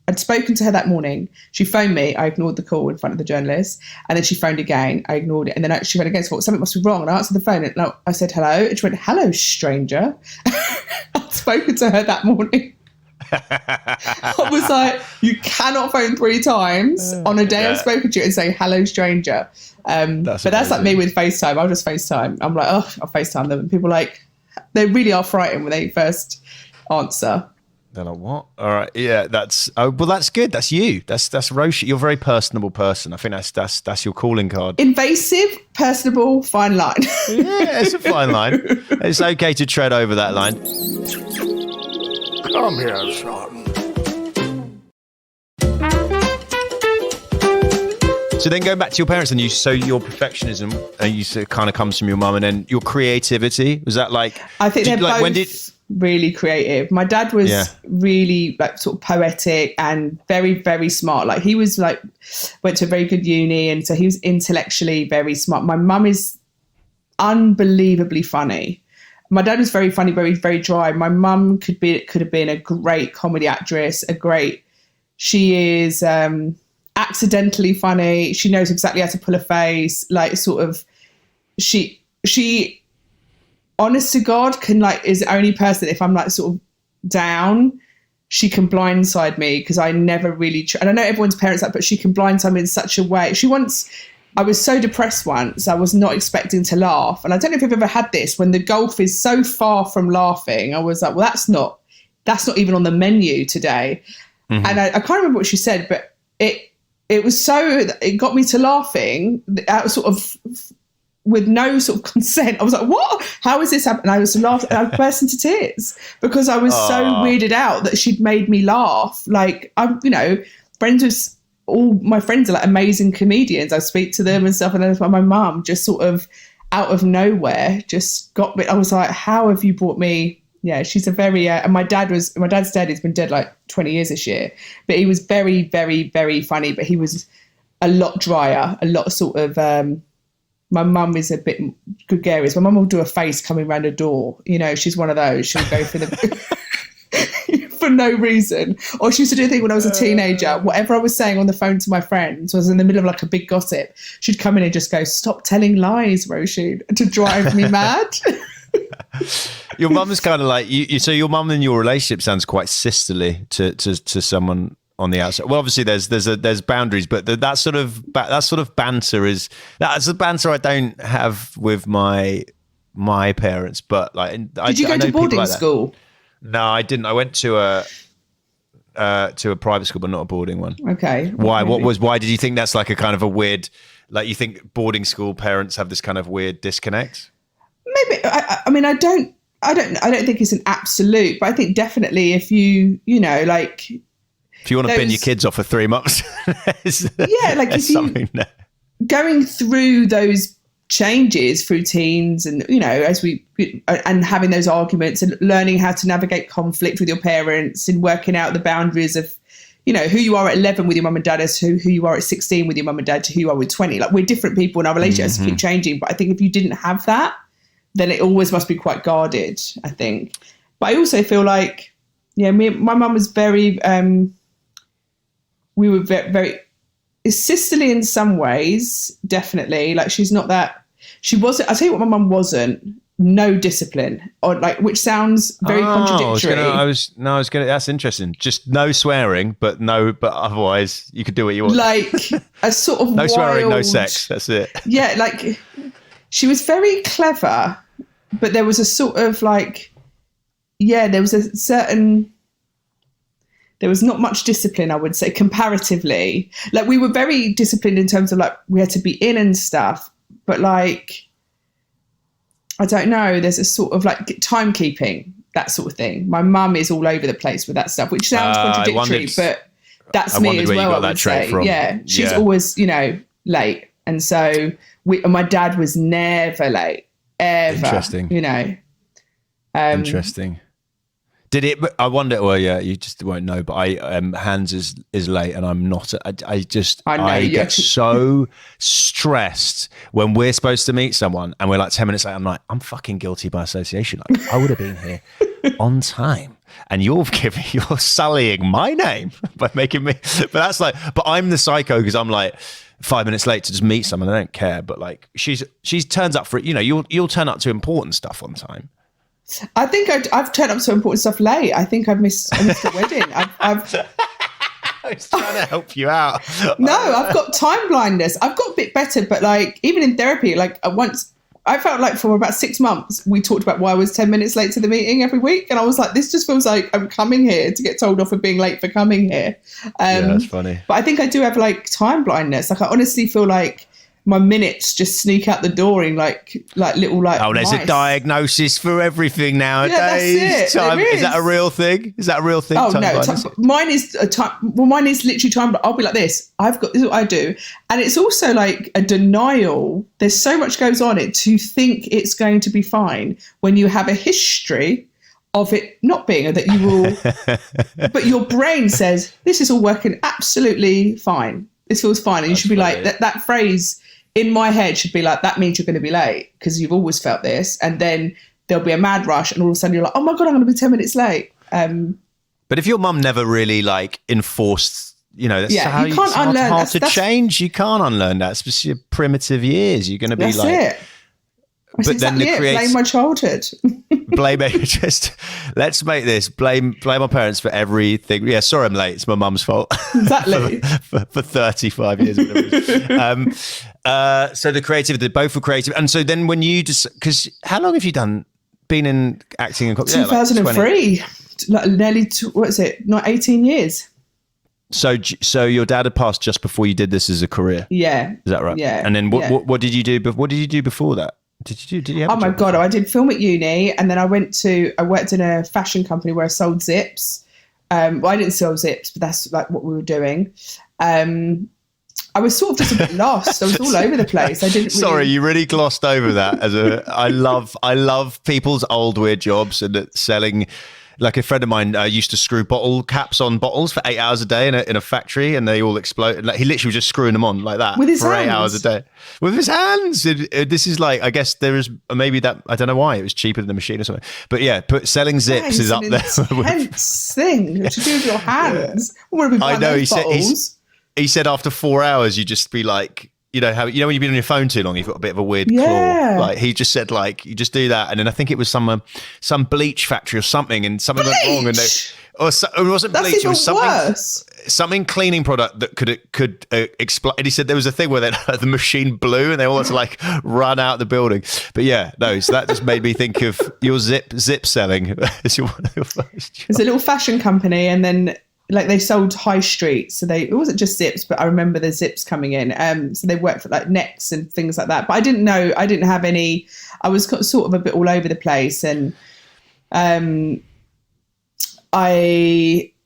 I'd spoken to her that morning. She phoned me. I ignored the call in front of the journalist. And then she phoned again. I ignored it. And then she phoned again. So I thought, something must be wrong. And I answered the phone. And I said, hello. And she went, hello, stranger. I'd spoken to her that morning. I was like, you cannot phone 3 times on a day I've spoken to you and say, hello, stranger. That's like me with FaceTime. I'll just FaceTime. I'm like, oh, I'll FaceTime them. And people they really are frightened when they first answer. They're like, what? All right, yeah, that's good. That's you. That's Roisin. You're a very personable person. I think that's your calling card. Invasive, personable, fine line. Yeah, it's a fine line. It's okay to tread over that line. Come here, son. So then going back to your parents, and your perfectionism, kind of comes from your mum, and then your creativity, was that like? I think they're both really creative. My dad was really sort of poetic and very, very smart. He was went to a very good uni, and so he was intellectually very smart. My mum is unbelievably funny. My dad was very funny, very, very dry. My mum could have been a great comedy actress. She is accidentally funny. She knows exactly how to pull a face. She honest to God is the only person, if I'm sort of down, she can blindside me because I never really and I know everyone's parents but she can blindside me in such a way. I was so depressed once, I was not expecting to laugh, and I don't know if you've ever had this when the gulf is so far from laughing. I was like, well, that's not even on the menu today. Mm-hmm. And I can't remember what she said, but it was it got me to laughing. Sort of with no sort of consent. I was like, what? How is this happening? I was laughing. I burst into tears because I was so weirded out that she'd made me laugh. Like, I'm, friends with all my friends are like amazing comedians. I speak to them and stuff. And then my mum just sort of out of nowhere just got me. I was like, how have you brought me? Yeah, she's a very, and my dad's dead. He's been dead like 20 years this year, but he was very, very, very funny, but he was a lot drier, a lot sort of, my mum is a bit gregarious. My mum will do a face coming around a door. She's one of those. She'll go for the for no reason. Or she used to do a thing when I was a teenager. Whatever I was saying on the phone to my friends was in the middle of like a big gossip. She'd come in and just go, "Stop telling lies, Roisin," to drive me mad. Your mum's kind of like you. So your mum and your relationship sounds quite sisterly to someone on the outside. Well, obviously there's boundaries, but that sort of banter that's the banter I don't have with my parents. But like, did you go to boarding school? No, I didn't. I went to a private school, but not a boarding one. Okay. Why? Why did you think that's like a kind of a weird? Like, you think boarding school parents have this kind of weird disconnect? Maybe. I mean, I don't think it's an absolute, but I think definitely if you like. If you want to bin your kids off for 3 months, like if you going through those changes through teens and and having those arguments and learning how to navigate conflict with your parents and working out the boundaries of who you are at 11 with your mum and dad as who you are at 16 with your mum and dad to who you are with 20. Like, we're different people and our relationships keep changing, but I think if you didn't have that, then it always must be quite guarded, I think. But I also feel like my mum was very we were very sisterly in some ways, definitely. Like, she's not that. She wasn't. I'll tell you what, my mum wasn't. No discipline, or like, which sounds very contradictory. That's interesting. Just no swearing, but otherwise you could do what you want. Like a sort of no swearing, no sex. That's it. Yeah, like she was very clever, but there was a sort of like, there was a certain. There was not much discipline, I would say, comparatively. Like, we were very disciplined in terms of like, we had to be in and stuff. But like, I don't know, there's a sort of like timekeeping, that sort of thing. My mum is all over the place with that stuff, which sounds contradictory, but that's me as well, I would say. From. Yeah, she's always, late. And so and my dad was never late, ever. Interesting. Interesting. Did it? I wonder. Well, yeah, you just won't know. But Hans is late, and I'm not. I get so stressed when we're supposed to meet someone, and we're like 10 minutes late. I'm like, I'm fucking guilty by association. Like, I would have been here on time, and you're sullying my name by making me. But I'm the psycho because I'm like 5 minutes late to just meet someone. I don't care. But like, she turns up for it. You'll turn up to important stuff on time. I think I've turned up to important stuff late. I think I've missed the wedding. I was trying to help you out. No, I've got time blindness. I've got a bit better, but like, even in therapy, like once I felt like for about 6 months, we talked about why I was 10 minutes late to the meeting every week. And I was like, this just feels like I'm coming here to get told off for being late for coming here. That's funny. But I think I do have like time blindness. Like, I honestly feel like my minutes just sneak out the door in like little like. Oh, there's mice. A diagnosis for everything nowadays. Yeah, that's it. Is that a real thing? Oh no, mine is a time. Well, mine is literally time. But I'll be like this. This is what I do, and it's also like a denial. There's so much goes on it to think it's going to be fine when you have a history of it not being that you will. But your brain says this is all working absolutely fine. This feels fine, and you should be funny. Like that phrase. In my head should be like, that means you're going to be late because you've always felt this. And then there'll be a mad rush and all of a sudden you're like, oh my God, I'm going to be 10 minutes late. But if your mum never really like enforced, that's how you can't unlearn hard to change. You can't unlearn that, especially your primitive years. You're going to be that's like, it. But exactly then blame my childhood. Blame it. Let's make this blame my parents for everything. Yeah, sorry I'm late. It's my mum's fault. Exactly. for 35 years. So the creative, they both were creative, and so then when you just because how long have you been in acting? 2003, like nearly what is it? Not 18 years. So your dad had passed just before you did this as a career. Yeah. Is that right? Yeah. And then yeah. what did you do? What did you do before that? Did you have? Oh my God! I did film at uni, and then I worked in a fashion company where I sold zips. Well, I didn't sell zips, but that's like what we were doing. I was sort of just a bit lost. I was all over the place. I didn't. Sorry, you really glossed over that. I love people's old weird jobs and selling. Like a friend of mine used to screw bottle caps on bottles for 8 hours a day in a factory, and they all explode. Like he literally was just screwing them on like that with his for hands. 8 hours a day with his hands. This is like, I guess there is maybe that, I don't know why it was cheaper than the machine or something. But yeah, selling zips is up there. Intense thing to do with your hands. Yeah. I know. He said after 4 hours, you just be like. You know when you've been on your phone too long, you've got a bit of a weird claw. Like he just said, like you just do that, and then I think it was some bleach factory or something, and something went wrong, and it wasn't That's bleach. It was worse. something cleaning product that could explode. And he said there was a thing where the machine blew, and they all had to like run out the building. But yeah, no. So that just made me think of your zip selling. It's a little fashion company, and then. Like they sold high street, so it wasn't just zips, but I remember the zips coming in. So they worked for like Next and things like that. But I didn't have any. I was sort of a bit all over the place, and I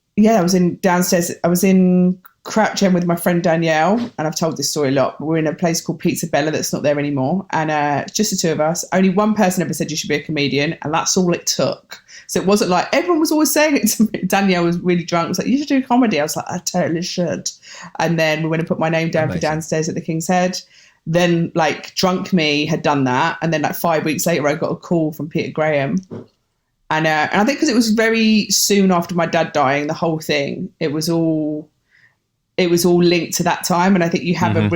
was in downstairs. I was in Crouch End with my friend Danielle, and I've told this story a lot. But we're in a place called Pizza Bella that's not there anymore, and it's just the two of us. Only one person ever said you should be a comedian, and that's all it took. So it wasn't like everyone was always saying it to me. Danielle was really drunk. Was like, you should do comedy. I was like, I totally should. And then we went and put my name down for downstairs at the King's Head. Then like drunk me had done that. And then like 5 weeks later, I got a call from Peter Graham. And I think because it was very soon after my dad dying, the whole thing, it was all linked to that time. And I think you have a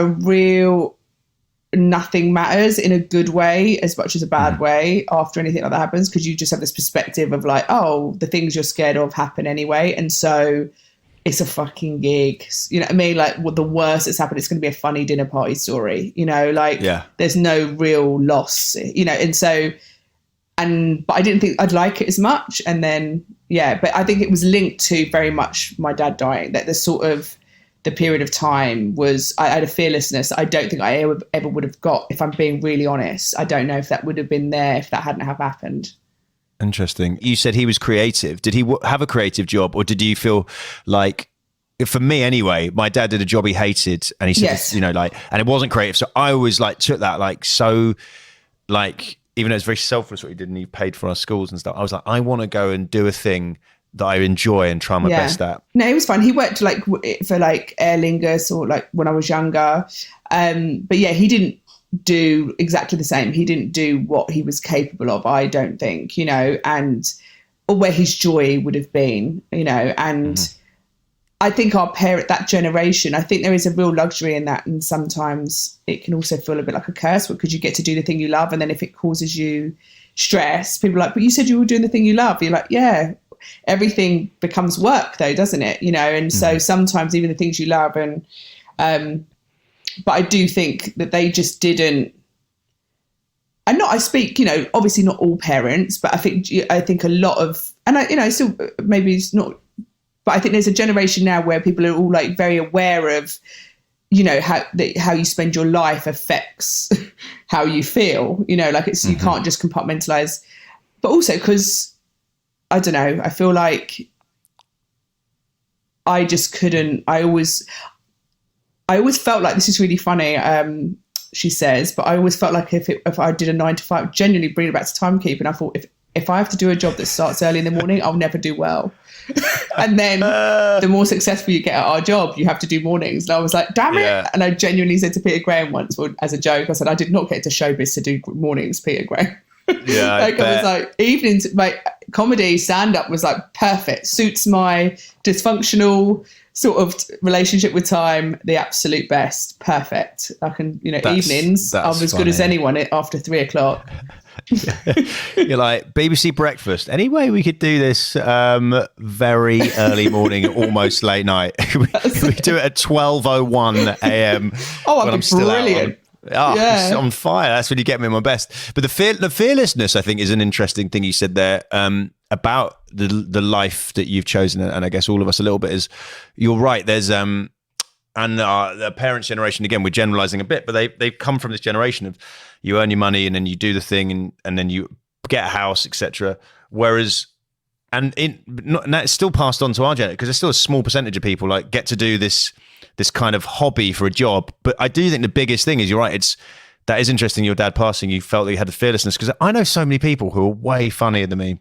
real, nothing matters in a good way as much as a bad way after anything like that happens, because you just have this perspective of like, oh, the things you're scared of happen anyway, and so it's a fucking gig, you know what I mean? Like, what the worst that's happened, it's going to be a funny dinner party story, you know, like there's no real loss, you know. And so but I didn't think I'd like it as much, and then but I think it was linked to very much my dad dying, that the period of time was, I had a fearlessness I don't think I ever would have got, if I'm being really honest. I don't know if that would have been there if that hadn't have happened. Interesting. You said he was creative. Did he have a creative job, or did you feel like, for me anyway, my dad did a job he hated, and he said, you know, like, and it wasn't creative. So I always like took that like, so like, even though it's very selfless what he did and he paid for our schools and stuff, I was like, I want to go and do a thing that I enjoy and try my best at. No, it was fun. He worked like for like Aer Lingus or like when I was younger. But yeah, he didn't do exactly the same. He didn't do what he was capable of, I don't think, you know, or where his joy would have been, you know. And I think our parent, that generation, I think there is a real luxury in that. And sometimes it can also feel a bit like a curse, because you get to do the thing you love. And then if it causes you stress, people are like, but you said you were doing the thing you love. You're like, yeah. Everything becomes work though, doesn't it? You know, and so sometimes even the things you love, and but I do think that they just didn't. I speak, you know, obviously not all parents, but I think a lot of, and I, you know, still maybe it's not, but I think there's a generation now where people are all like very aware of, you know, how you spend your life affects how you feel, you know, like it's, you can't just compartmentalize, but also because, I don't know, I feel like I just couldn't, I always felt like, this is really funny, she says, but I always felt like if I did a 9 to 5, genuinely bring it back to timekeeping, I thought if I have to do a job that starts early in the morning, I'll never do well. And then the more successful you get at our job, you have to do mornings. And I was like, damn it. And I genuinely said to Peter Graham once, as a joke, I said, I did not get into showbiz to do mornings, Peter Graham. Yeah, like I was like, evenings, my comedy stand-up was like perfect, suits my dysfunctional sort of relationship with time the absolute best. Perfect. I can, you know, evenings I'm as good as anyone after 3 o'clock. You're like, BBC breakfast, anyway we could do this very early morning, almost late night. we do it at 12:01 a.m. I'm still brilliant. It's on fire. That's when you get me at my best. But the fearlessness, I think, is an interesting thing you said there. about the life that you've chosen, and I guess all of us a little bit, is you're right. There's and the parents' generation, again, we're generalizing a bit, but they've come from this generation of you earn your money and then you do the thing and then you get a house, etc. Whereas, and it's still passed on to our generation, because there's still a small percentage of people like get to do this kind of hobby for a job. But I do think the biggest thing is, you're right, that is interesting. Your dad passing, you felt that you had the fearlessness, because I know so many people who are way funnier than me,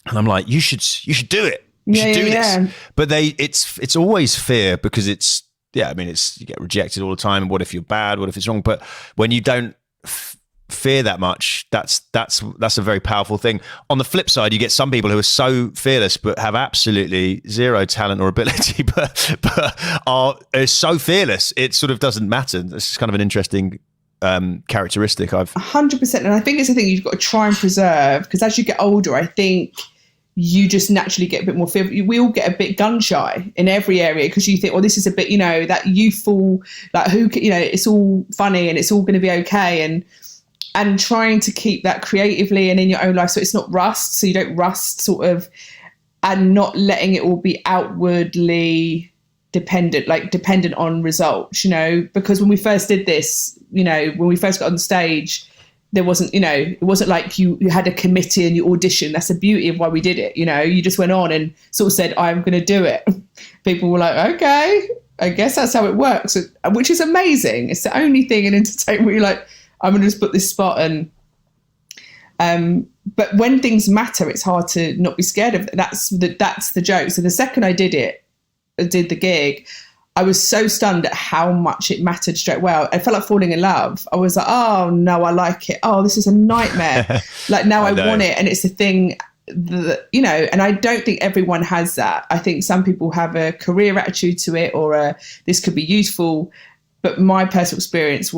and I'm like, you should do it. You should do this. But it's always fear, because it's you get rejected all the time. What if you're bad? What if it's wrong? But when you don't fear that much, that's a very powerful thing. On the flip side, you get some people who are so fearless but have absolutely zero talent or ability, but are so fearless it sort of doesn't matter. It's kind of an interesting characteristic. 100%, and I think it's a thing you've got to try and preserve, because as you get older, I think you just naturally get a bit more fearful. We all get a bit gun shy in every area, because you think, well, this is a bit, that youthful, like it's all funny and it's all going to be okay, and trying to keep that creatively and in your own life, so it's not rust, so you don't rust sort of, and not letting it all be outwardly dependent on results, because when we first did this, when we first got on stage, there wasn't, it wasn't like you had a committee and you auditioned. That's the beauty of why we did it. You just went on and sort of said, I'm going to do it. People were like, okay, I guess that's how it works, which is amazing. It's the only thing in entertainment where you're like, I'm going to just put this spot and, but when things matter, it's hard to not be scared of it. That's the joke. So the second I did the gig, I was so stunned at how much it mattered straight away. I felt like falling in love. I was like, oh no, I like it. Oh, this is a nightmare. Like now I want it. And it's a thing that, and I don't think everyone has that. I think some people have a career attitude to it, or this could be useful. But my personal experience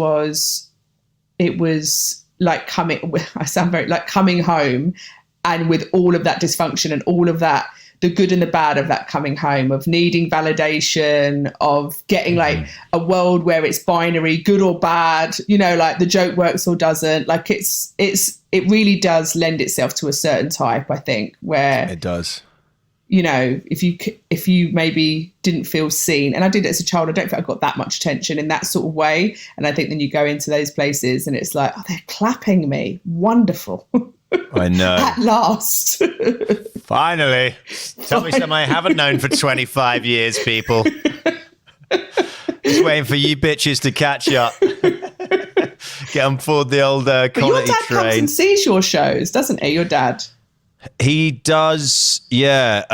it was like coming home, and with all of that dysfunction and all of that, the good and the bad of that coming home, of needing validation, of getting like a world where it's binary, good or bad, like the joke works or doesn't. Like it really does lend itself to a certain type, I think, where it does. If you maybe didn't feel seen, and I did it as a child, I don't think I got that much attention in that sort of way. And I think then you go into those places and it's like, oh, they're clapping me. Wonderful. I know. At last. Finally. Tell me something I haven't known for 25 years, people. Just waiting for you bitches to catch up. Get on board the old Conaty train. Your dad comes and sees your shows, doesn't he, your dad? He does, yeah.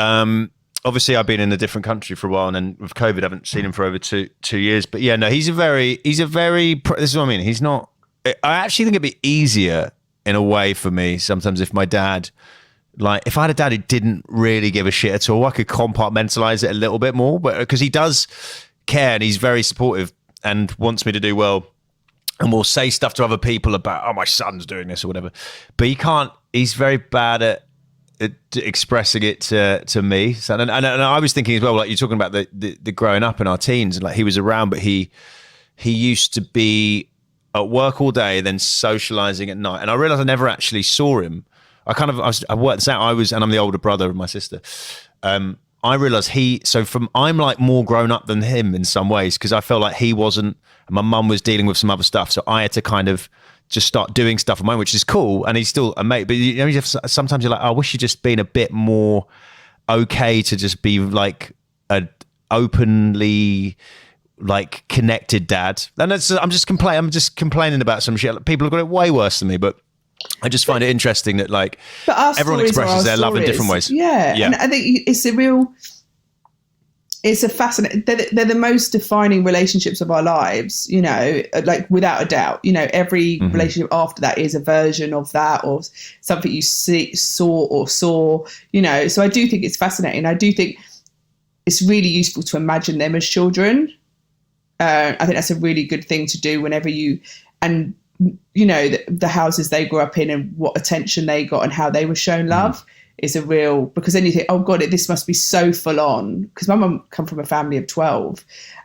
Obviously, I've been in a different country for a while, and then with COVID, I haven't seen him for over two years. But yeah, no, he's a very, this is what I mean. He's not, I actually think it'd be easier in a way for me sometimes if my dad, like if I had a dad who didn't really give a shit at all, I could compartmentalize it a little bit more, but because he does care and he's very supportive and wants me to do well, and will say stuff to other people about, oh, my son's doing this or whatever, but he's very bad at expressing it to me. So, and I was thinking as well, like you're talking about the growing up in our teens, and like he was around, but he used to be at work all day, then socializing at night. And I realized I never actually saw him. I worked this out. And I'm the older brother of my sister. I realized I'm like more grown up than him in some ways, because I felt like he wasn't, my mum was dealing with some other stuff. So I had to kind of just start doing stuff of mine, which is cool. And he's still a mate, but sometimes you're like, oh, I wish you'd just been a bit more okay to just be like a openly like connected dad. And I'm just complaining about some shit. People have got it way worse than me, but I just find it interesting that like everyone expresses their love in different ways. Yeah. And I think it's a fascinating, they're the most defining relationships of our lives, like without a doubt. Every relationship after that is a version of that, or something you saw. So I do think it's fascinating. I do think it's really useful to imagine them as children. I think that's a really good thing to do whenever the houses they grew up in and what attention they got and how they were shown love. is a real, because then you think, oh God, this must be so full on. Because my mum come from a family of 12,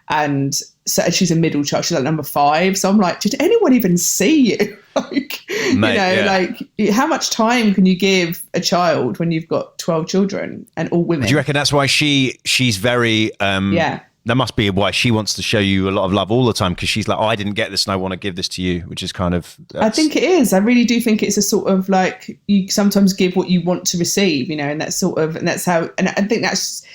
and so she's a middle child. She's like number 5. So I'm like, did anyone even see you? Like, Mate, like how much time can you give a child when you've got 12 children and all women? Do you reckon that's why she's very that must be why she wants to show you a lot of love all the time, because she's like, oh, I didn't get this and I want to give this to you, which is kind of... I think it is. I really do think it's a sort of like, you sometimes give what you want to receive, and that's sort of, and that's how, and I think that's,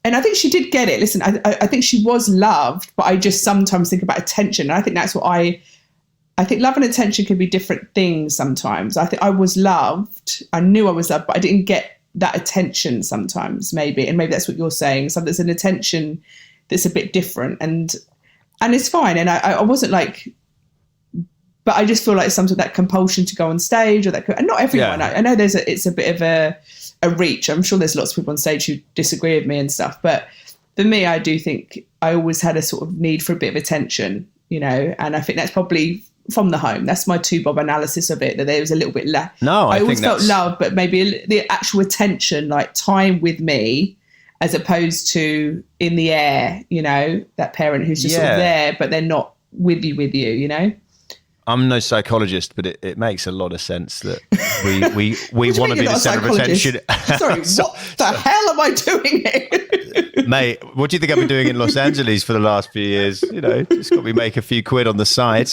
and I think she did get it. Listen, I think she was loved, but I just sometimes think about attention. And I think that's what I think love and attention can be different things sometimes. I think I was loved. I knew I was loved, but I didn't get that attention sometimes, maybe. And maybe that's what you're saying. So there's an attention that's a bit different, and it's fine. And I wasn't like, but I just feel like sometimes that compulsion to go on stage, or that, and not everyone. I know it's a bit of a reach. I'm sure there's lots of people on stage who disagree with me and stuff, but for me, I do think I always had a sort of need for a bit of attention, and I think that's probably from the home. That's my 2-bob analysis of it, that there was a little bit less. No, I always felt love, but maybe the actual attention, like time with me, as opposed to in the air, that parent who's just sort of there, but they're not with you. I'm no psychologist, but it makes a lot of sense that we want to be the centre of attention. Sorry, what the hell am I doing here? Mate, what do you think I've been doing in Los Angeles for the last few years? Just got me make a few quid on the side.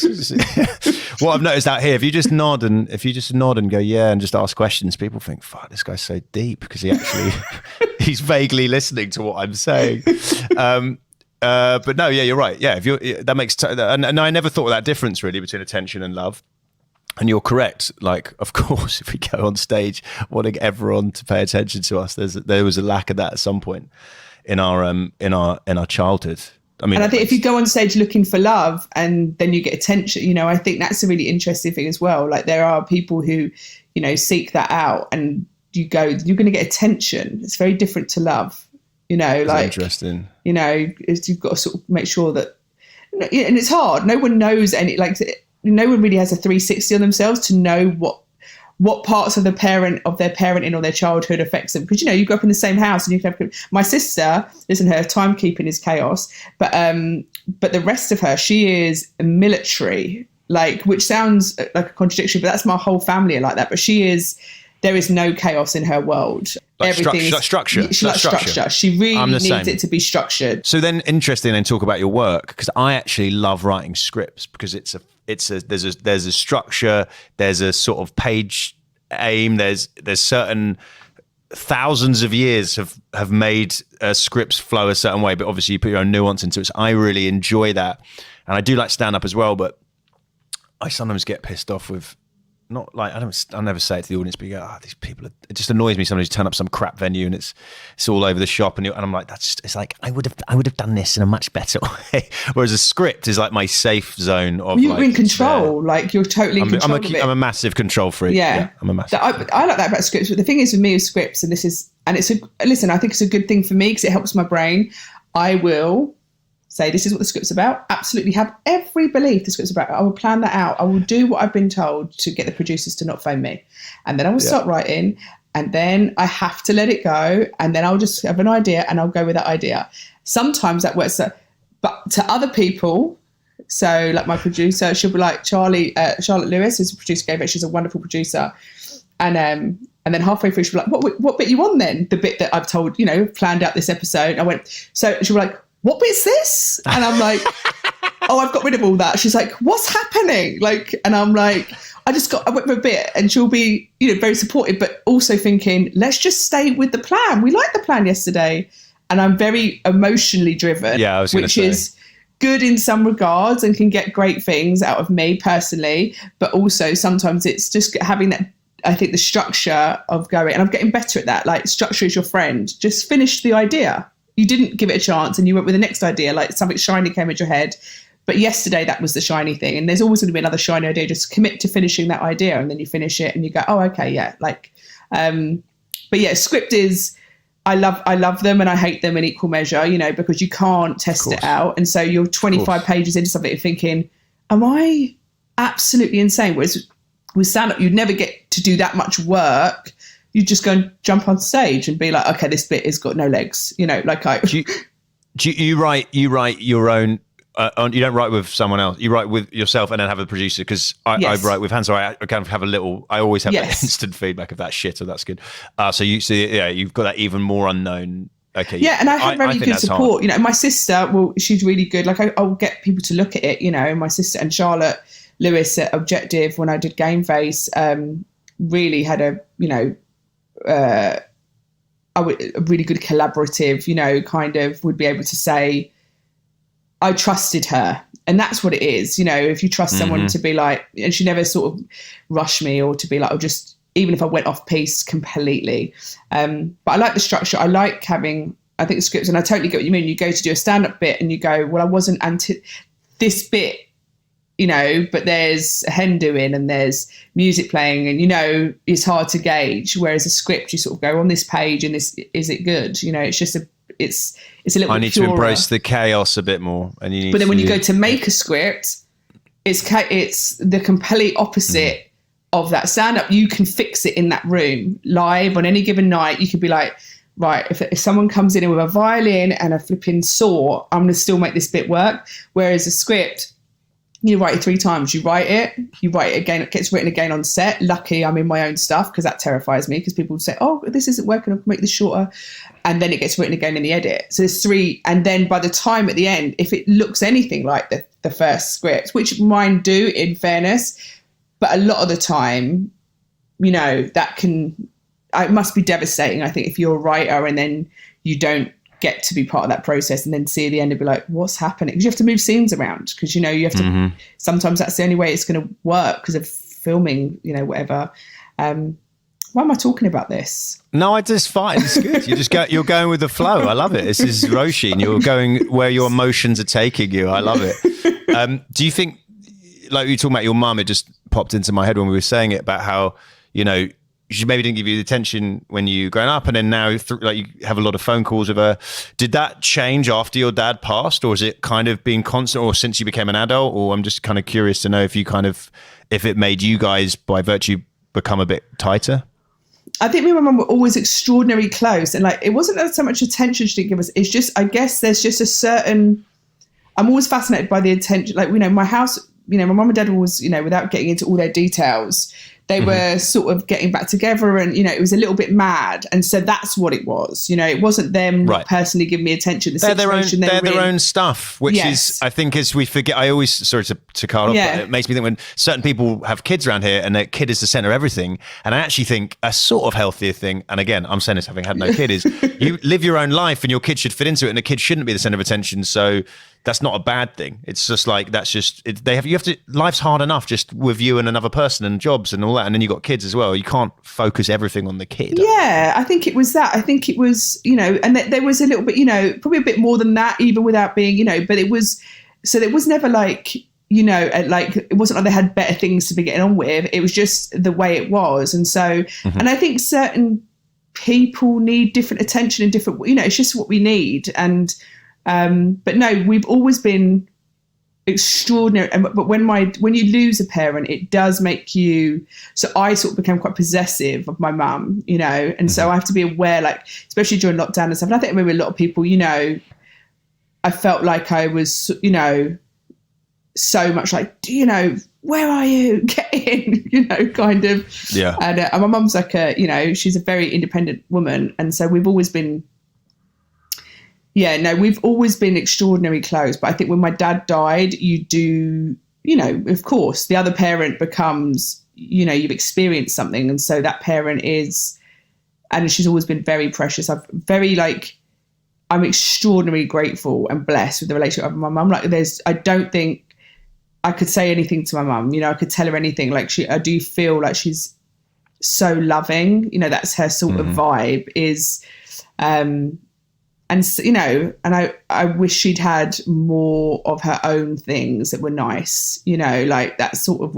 What I've noticed out here, if you just nod and go, yeah, and just ask questions, people think, fuck, this guy's so deep, because he's vaguely listening to what I'm saying. But no, yeah, you're right. Yeah, that makes and I never thought of that difference really between attention and love. And you're correct. Like, of course, if we go on stage wanting everyone to pay attention to us, there was a lack of that at some point in our childhood. I mean, and I think if you go on stage looking for love and then you get attention, I think that's a really interesting thing as well. Like, there are people who, seek that out, and you're going to get attention. It's very different to love. Like, interesting. You've got to sort of make sure that, and it's hard. No one knows no one really has a 360 on themselves to know what parts of their parenting or their childhood affects them. Because, you grew up in the same house, and you can have, my sister, listen, her timekeeping is chaos, but the rest of her, she is military, like, which sounds like a contradiction, but that's my whole family like that. But there is no chaos in her world. Like everything structure. She likes structure. She really needs same. it to be structured. So then, interesting, and talk about your work, because I actually love writing scripts, because there's a structure, there's a sort of page aim, there's certain thousands of years have made scripts flow a certain way, but obviously you put your own nuance into it. So I really enjoy that, and I do like stand up as well, but I sometimes get pissed off with. Not like, I'll never say it to the audience, but you go, these people it just annoys me. Sometimes you turn up some crap venue and it's all over the shop, and I'm like, it's like, I would have done this in a much better way. Whereas a script is like my safe zone of, you're in control, like you're totally in control of it. I'm a massive control freak. Yeah, I'm a massive. I like that about scripts, but the thing is with me with scripts, and I think it's a good thing for me because it helps my brain. I will say, this is what the script's about. Absolutely have every belief the script's about. I will plan that out. I will do what I've been told to get the producers to not phone me. And then I will start writing, and then I have to let it go. And then I'll just have an idea and I'll go with that idea. Sometimes that works, but to other people, so like my producer, she'll be like, Charlotte Lewis, who's a producer, Gervais, she's a wonderful producer. And then halfway through, she'll be like, what bit you on then? The bit that I've told, planned out this episode. I went, so she'll be like, what bit's this? And I'm like, oh, I've got rid of all that. She's like, what's happening? Like, and I'm like, I went for a bit, and she'll be, very supportive, but also thinking, let's just stay with the plan. We liked the plan yesterday. And I'm very emotionally driven, which is good in some regards and can get great things out of me personally. But also sometimes it's just having that, I think, the structure of going, and I'm getting better at that. Like, structure is your friend. Just finish the idea. You didn't give it a chance and you went with the next idea, like something shiny came into your head. But yesterday that was the shiny thing. And there's always going to be another shiny idea. Just commit to finishing that idea, and then you finish it and you go, oh, okay, yeah. Like, but yeah, script is, I love them and I hate them in equal measure, because you can't test it out. And so you're 25 pages into something and thinking, am I absolutely insane? Whereas with stand-up, you'd never get to do that much work you just go and jump on stage and be like, okay, this bit has got no legs, like you write your own, you don't write with someone else, you write with yourself and then have a producer, because I write with Hans, so I kind of have I always have that instant feedback of that shit or that's good. So you've got that even more unknown. Okay. Yeah, and I have very good support. Hard. My sister, well, she's really good. Like I'll get people to look at it. My sister and Charlotte Lewis at Objective, when I did Gervais, really had a really good collaborative. Kind of would be able to say, I trusted her, and that's what it is. If you trust someone to be like, and she never sort of rushed me or to be like, just even if I went off piece completely. But I like the structure. I like having, I think, scripts, and I totally get what you mean. You go to do a stand-up bit and you go, well, I wasn't this bit, but there's a hen doing and there's music playing, and, it's hard to gauge. Whereas a script, you sort of go on this page and this, is it good? It's just it's a little bit I need purer. to embrace the chaos a bit more. And you need but then when you go to make a script, it's the complete opposite of that stand-up. You can fix it in that room live on any given night. You could be like, right, if someone comes in with a violin and a flipping saw, I'm going to still make this bit work. Whereas a script, you write it 3 times. You write it again. It gets written again on set. Lucky I'm in my own stuff, because that terrifies me, because people say, oh, this isn't working, I'll make this shorter. And then it gets written again in the edit. So there's 3. And then by the time at the end, if it looks anything like the first script, which mine do, in fairness, but a lot of the time, it must be devastating, I think, if you're a writer and then you don't get to be part of that process and then see at the end and be like, what's happening? Because you have to move scenes around, because, you have to, sometimes that's the only way it's going to work because of filming, whatever. Why am I talking about this? No, I just fine. It's good. You're going with the flow. I love it. This is Roisin. You're going where your emotions are taking you. I love it. Do you think, like you were talking about your mum, it just popped into my head when we were saying it about how, she maybe didn't give you the attention when you were growing up, and then now you have a lot of phone calls with her. Did that change after your dad passed, or is it kind of been constant, or since you became an adult? Or I'm just kind of curious to know if it made you guys by virtue become a bit tighter? I think me and my mum were always extraordinarily close, and it wasn't so much attention she didn't give us. It's just, I guess there's just a certain, I'm always fascinated by the attention. My house, my mum and dad were always, without getting into all their details, they were sort of getting back together, and, it was a little bit mad. And so that's what it was. It wasn't them personally giving me attention. They're their own stuff, which is, I think, as we forget, I always, sorry to cut off, but it makes me think when certain people have kids around here and their kid is the center of everything. And I actually think a sort of healthier thing, and again, I'm saying this having had no kid, is you live your own life and your kid should fit into it, and the kid shouldn't be the center of attention. So that's not a bad thing. It's just life's hard enough just with you and another person and jobs and all that. And then you got kids as well. You can't focus everything on the kid. Yeah, I think it was that. I think it was, and there was a little bit, probably a bit more than that, even without being, but it was, so it was never like, it wasn't like they had better things to be getting on with. It was just the way it was. And so, and I think certain people need different attention and different, it's just what we need. And, but no, we've always been extraordinary. But when you lose a parent, it does make you. So I sort of became quite possessive of my mum, and so I have to be aware, especially during lockdown and stuff. And I think maybe a lot of people, I felt like I was, so much like, where are you? Get in, kind of. Yeah. And my mum's like she's a very independent woman, and so we've always been. Yeah, no, we've always been extraordinarily close. But I think when my dad died, you do, of course, the other parent becomes, you've experienced something. And so that parent is, and she's always been very precious. I'm extraordinarily grateful and blessed with the relationship with my mum. I don't think I could say anything to my mum. I could tell her anything. I do feel like she's so loving. That's her sort of vibe is, and, and I wish she'd had more of her own things that were nice, that's sort of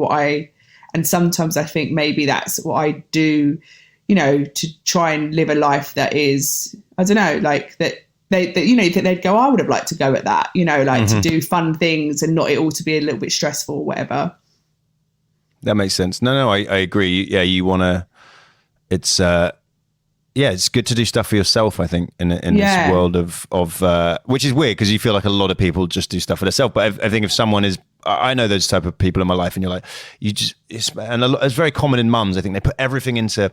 and sometimes I think maybe that's what I do, to try and live a life that is, I don't know, that that they'd go, I would have liked to go at that, to do fun things and not it all to be a little bit stressful or whatever. That makes sense. No, I agree. Yeah, you want to, it's, it's good to do stuff for yourself, I think, in Yeah. this world of which is weird because you feel like a lot of people just do stuff for themselves. But I think if someone is, I know those type of people in my life, and you're like, it's very common in mums. I think they put everything into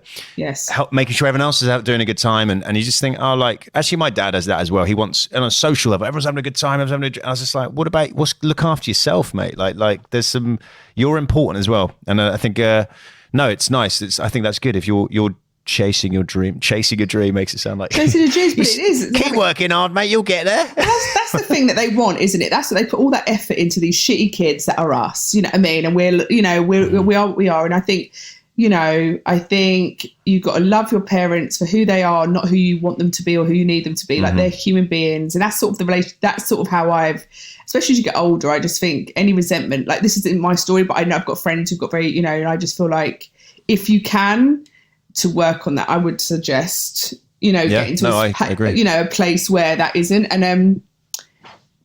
making sure everyone else is out doing a good time, and you just think, oh, like actually, my dad does that as well. He wants on a social level, everyone's having a good time. And I was just like, what about look after yourself, mate? Like there's some, you're important as well, and I think no, it's nice. I think that's good if you're chasing your dream. Chasing your dream makes it sound like chasing your dreams, but it is. Keep working hard, mate. You'll get there. That's the thing that they want, isn't it? That's what they put all that effort into, these shitty kids that are us. You know what I mean? And we are. And I think, I think you've got to love your parents for who they are, not who you want them to be or who you need them to be. Like they're human beings, and that's sort of the relation. That's sort of how I've, especially as you get older. I just think any resentment, like this isn't my story, but I know I've got friends who've got very, and I just feel like if you can, to work on that, I would suggest, get into a place where that isn't. And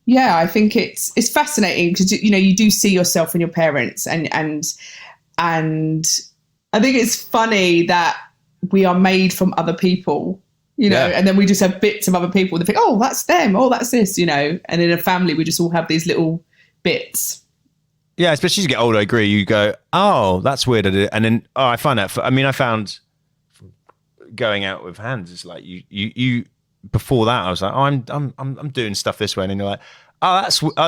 I think it's fascinating because you do see yourself in your parents, and I think it's funny that we are made from other people, and then we just have bits of other people that think, oh, that's them, oh, that's this, and in a family we just all have these little bits. Yeah, especially as you get older, I agree. You go, oh, that's weird, and then I find that. I found going out with hands, it's like you before that I was like, oh, I'm doing stuff this way, and then you're like,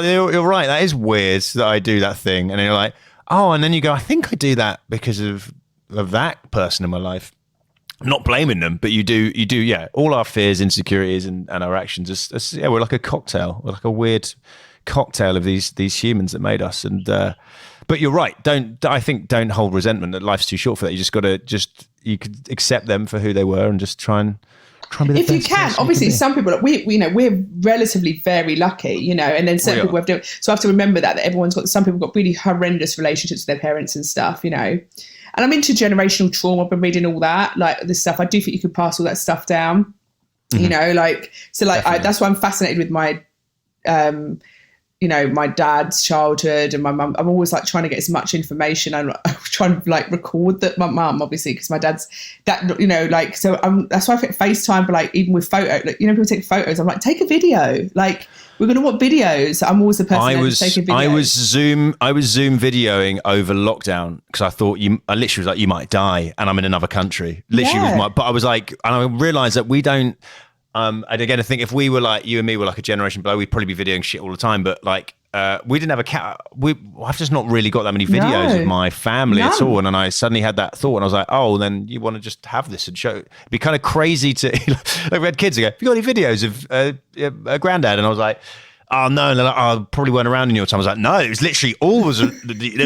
you're right, that is weird that I do that thing, and then you're like, oh, and then you go, I think I do that because of that person in my life. I'm not blaming them, but you do all our fears, insecurities, and our actions we're like a cocktail. We're like a weird cocktail of these humans that made us. And but you're right, don't hold resentment, that life's too short for that. You just gotta you could accept them for who they were and just try and be the if you can. Obviously, some people, we're relatively very lucky, and then certain people have to. So I have to remember that some people got really horrendous relationships with their parents and stuff, And I'm into generational trauma. I've been reading all that, like this stuff. I do think you could pass all that stuff down, that's why I'm fascinated with my, my dad's childhood and my mum. I'm always like trying to get as much information. I'm trying to like record that my mum, obviously, because my dad's that, so that's why I think FaceTime, but like even with photo, like, people take photos. I'm like, take a video. Like we're going to want videos. I'm always the person who's taking videos. I was Zoom videoing over lockdown because I thought I literally was like, you might die and I'm in another country. Literally but I was like, and I realized that we don't, and again, I think if we were like, you and me were like a generation below, we'd probably be videoing shit all the time. But like, we didn't have a cat. I've just not really got that many videos of my family at all. And then I suddenly had that thought, and I was like, oh, then you want to just have this and show. It'd be kind of crazy to. Like we had kids who go, have you got any videos of a granddad? And I was like, oh no, and they're like, oh, probably weren't around in your time. I was like, no, it was literally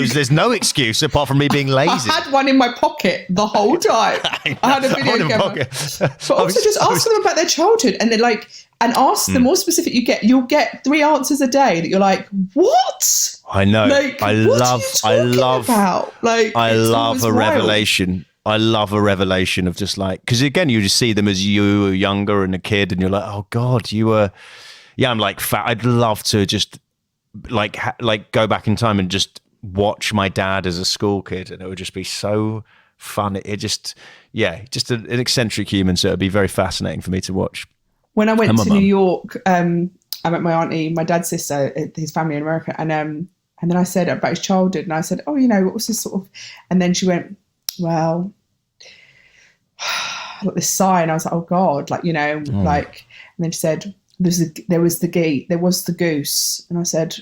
there's no excuse apart from me being lazy. I had one in my pocket the whole time. I had a video camera. But also just ask them about their childhood, and then like, and ask the more specific you'll get 3 answers a day that you're like, what? I know. Like, I love a revelation. I love a revelation of just like, because again, you just see them as you were younger and a kid, and you're like, oh God, you were. Yeah, I'm like fat. I'd love to just like go back in time and just watch my dad as a school kid, and it would just be so fun. It just an eccentric human, so it'd be very fascinating for me to watch. When I went to New York, I met my auntie, my dad's sister, his family in America, and then I said about his childhood, and I said, oh, what was this sort of, and then she went, well, I got this sign. I was like, oh God, like like, and then she said, there was the goose, and I said,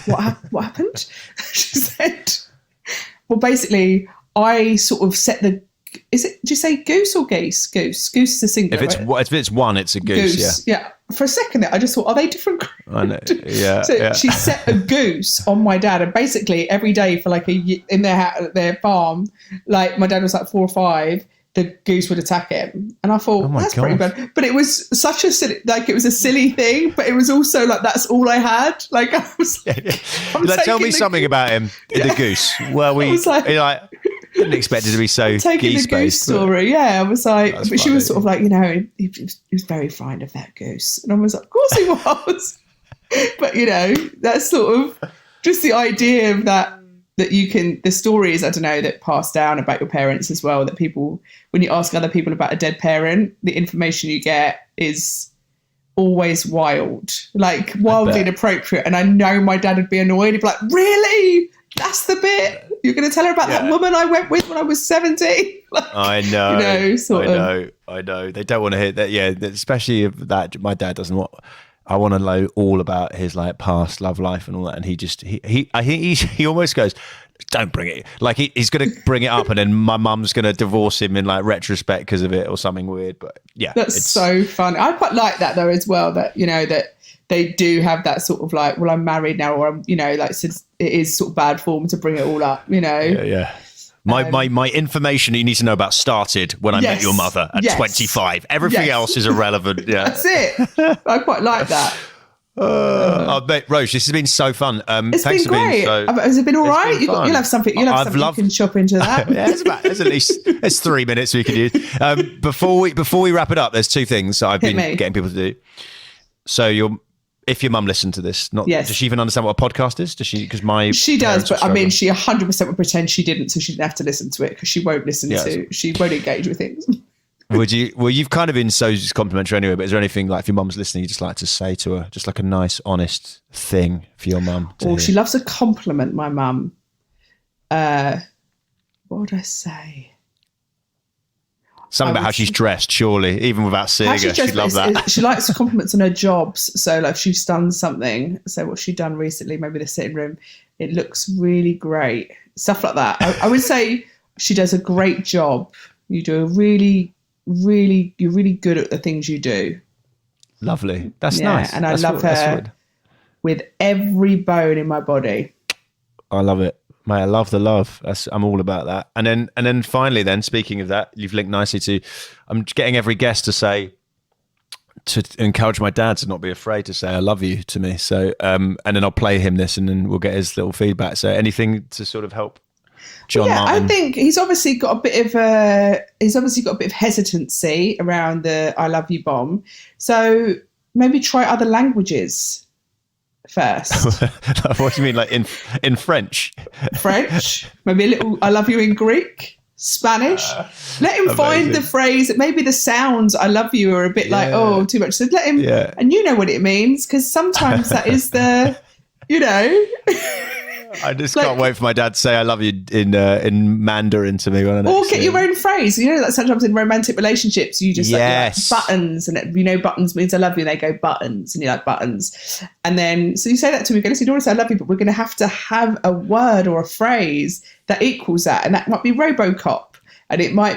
what happened? She said, well, basically, I sort of set the. Do you say goose or geese? Goose is a singular. If it's one, it's a goose. Yeah. For a second there, I just thought, are they different? I know. Yeah. So she set a goose on my dad, and basically every day for like in their farm, like my dad was like 4 or 5. The goose would attack him, and I thought that's pretty bad. But it was such a silly, like it was a silly thing. But it was also like that's all I had. Like I was, tell me something about him, the goose. Well, didn't expect it to be so taking the goose story. Yeah, I was like, but she was sort of like, he was very fond of that goose, and I was like, of course he was. But that's sort of just the idea of that. that you can, the stories, I don't know, that pass down about your parents as well, that people, when you ask other people about a dead parent, the information you get is always wild, like wildly inappropriate. And I know my dad would be annoyed. He'd be like, really? That's the bit? You're going to tell her about that woman I went with when I was 17? Like, I know. I know. They don't want to hear that. Yeah, especially if that. My dad doesn't want. I want to know all about his like past love life and all that. And he I think he almost goes, don't bring it. Like he's going to bring it up, and then my mum's going to divorce him in like retrospect because of it or something weird. But yeah, that's so fun. I quite like that though as well. That that they do have that sort of like, well, I'm married now, or I'm like, since it is sort of bad form to bring it all up. Yeah. My information you need to know about started when I met your mother at 25. Everything else is irrelevant. Yeah, that's it. I quite like that. Mate, Roche, this has been so fun. It's been great. Has it been all right? You'll have something. You can chop into that. There's at least 3 minutes we can use. Before we wrap it up, there's two things I've been getting people to do. So if your mum listened to this, does she even understand what a podcast is? Does she? Because she does, but I mean, she 100% would pretend she didn't, so she didn't have to listen to it because she won't she won't engage with things. Would you? Well, you've kind of been so complimentary anyway. But is there anything like if your mum's listening, you just like to say to her, just like a nice, honest thing for your mum? Oh, she loves a compliment. My mum. What would I say? Something about how she's dressed, surely, even without seeing her. She'd love that. She likes compliments on her jobs. So, like, if she's done something, so what's she done recently? Maybe the sitting room. It looks really great. Stuff like that. I would say she does a great job. You do you're really good at the things you do. Lovely. That's nice. And I love her with every bone in my body. I love it. Mate, I love the love. I'm all about that. And then finally, speaking of that, you've linked nicely to, I'm getting every guest to encourage my dad to not be afraid to say I love you to me. So, and then I'll play him this, and then we'll get his little feedback. So, anything to sort of help John Martin? I think he's obviously got a bit of hesitancy around the I love you bomb. So maybe try other languages first. What do you mean, like in French? Maybe a little I love you in Greek, Spanish. Let him find the phrase. Maybe the sounds I love you are a bit like, oh, too much. So let him, and you know what it means, because sometimes that is the, I just can't wait for my dad to say I love you in Mandarin to me. Or get your own phrase. Like sometimes in romantic relationships, you just like buttons, and buttons means I love you, and they go buttons, and you're like buttons. And then, so you say that to me, you go, listen, you don't want to say I love you, but we're going to have a word or a phrase that equals that. And that might be Robocop, and it might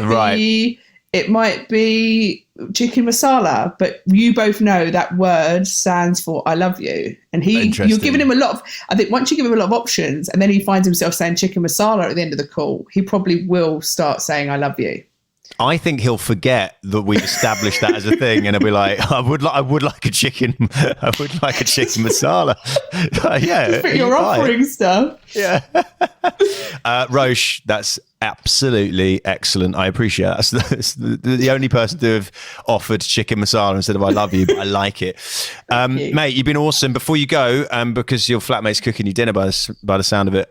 be chicken masala, but you both know that word stands for I love you. And you're giving him I think once you give him a lot of options, and then he finds himself saying chicken masala at the end of the call, he probably will start saying I love you. I think he'll forget that we've established that as a thing, and he'll be like, I would like a chicken masala. You're offering stuff. Yeah. Roche, that's absolutely excellent. I appreciate it. That's the only person to have offered chicken masala instead of I love you, but I like it. Mate, you've been awesome. Before you go, because your flatmate's cooking you dinner by the sound of it,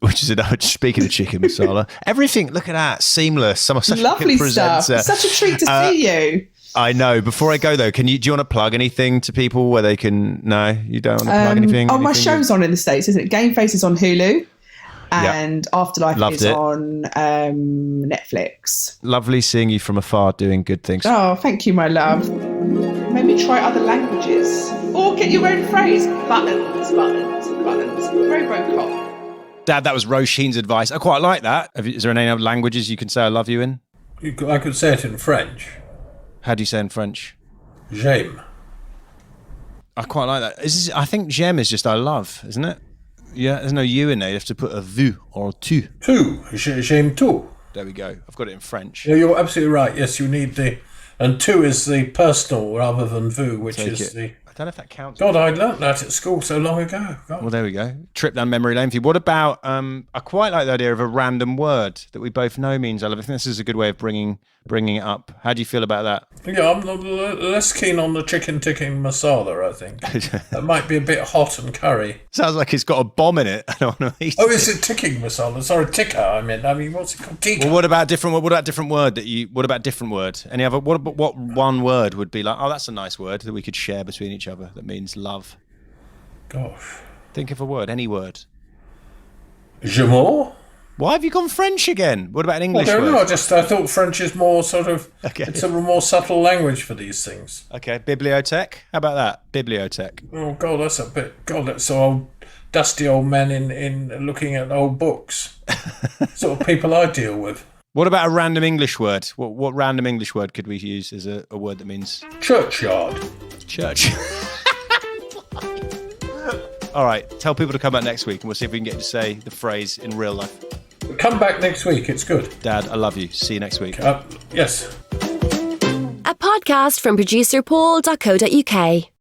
which is speaking of chicken masala, everything, look at that, seamless. Lovely stuff. It's such a treat to see you. I know. Before I go though, do you want to plug anything to people where they can? No, you don't want to plug anything. My show's on in the States, isn't it? Game Face is on Hulu. And Afterlife is on Netflix. Lovely seeing you from afar doing good things. Oh, thank you, my love. Maybe try other languages. Or get your own phrase. Buttons. Robocop. Dad, that was Roisin's advice. I quite like that. Is there any other languages you can say I love you in? I could say it in French. How do you say in French? J'aime. I quite like that. I think j'aime is just I love, isn't it? Yeah, there's no you in there. You have to put a vu or a tu. Tu. J'aime tout. There we go. I've got it in French. Yeah, you're absolutely right. Yes, you need and tu is the personal rather than vu, which is the don't know if that counts. God, I learnt that at school so long ago. God. Well, there we go. Trip down memory lane for you. What about, I quite like the idea of a random word that we both know means I love. I think this is a good way of bringing it up. How do you feel about that? Yeah, I'm less keen on the chicken tikka masala, I think. That might be a bit hot and curry. Sounds like it's got a bomb in it. I don't want to eat Oh, it. is it tikka masala? Sorry, tikka, I mean, what's it called? Tikka. Well, what about different word what about different word? Any other, what one word would be like, oh, that's a nice word that we could share between each other that means love? Gosh. Think of a word, any word. J'amour? Why have you gone French again? What about an I English don't word? know, I thought French is more sort of, Okay. it's a more subtle language for these things. Okay, bibliothèque. How about that? Bibliothèque. Oh, God, that's so old, dusty old men in looking at old books. Sort of people I deal with. What about a random English word? What random English word could we use as a word that means Churchyard. church? All right, tell people to come back next week and we'll see if we can get to say the phrase in real life. Come back next week, it's good. Dad, I love you. See you next week. Yes. A podcast from producer Paul.co.uk.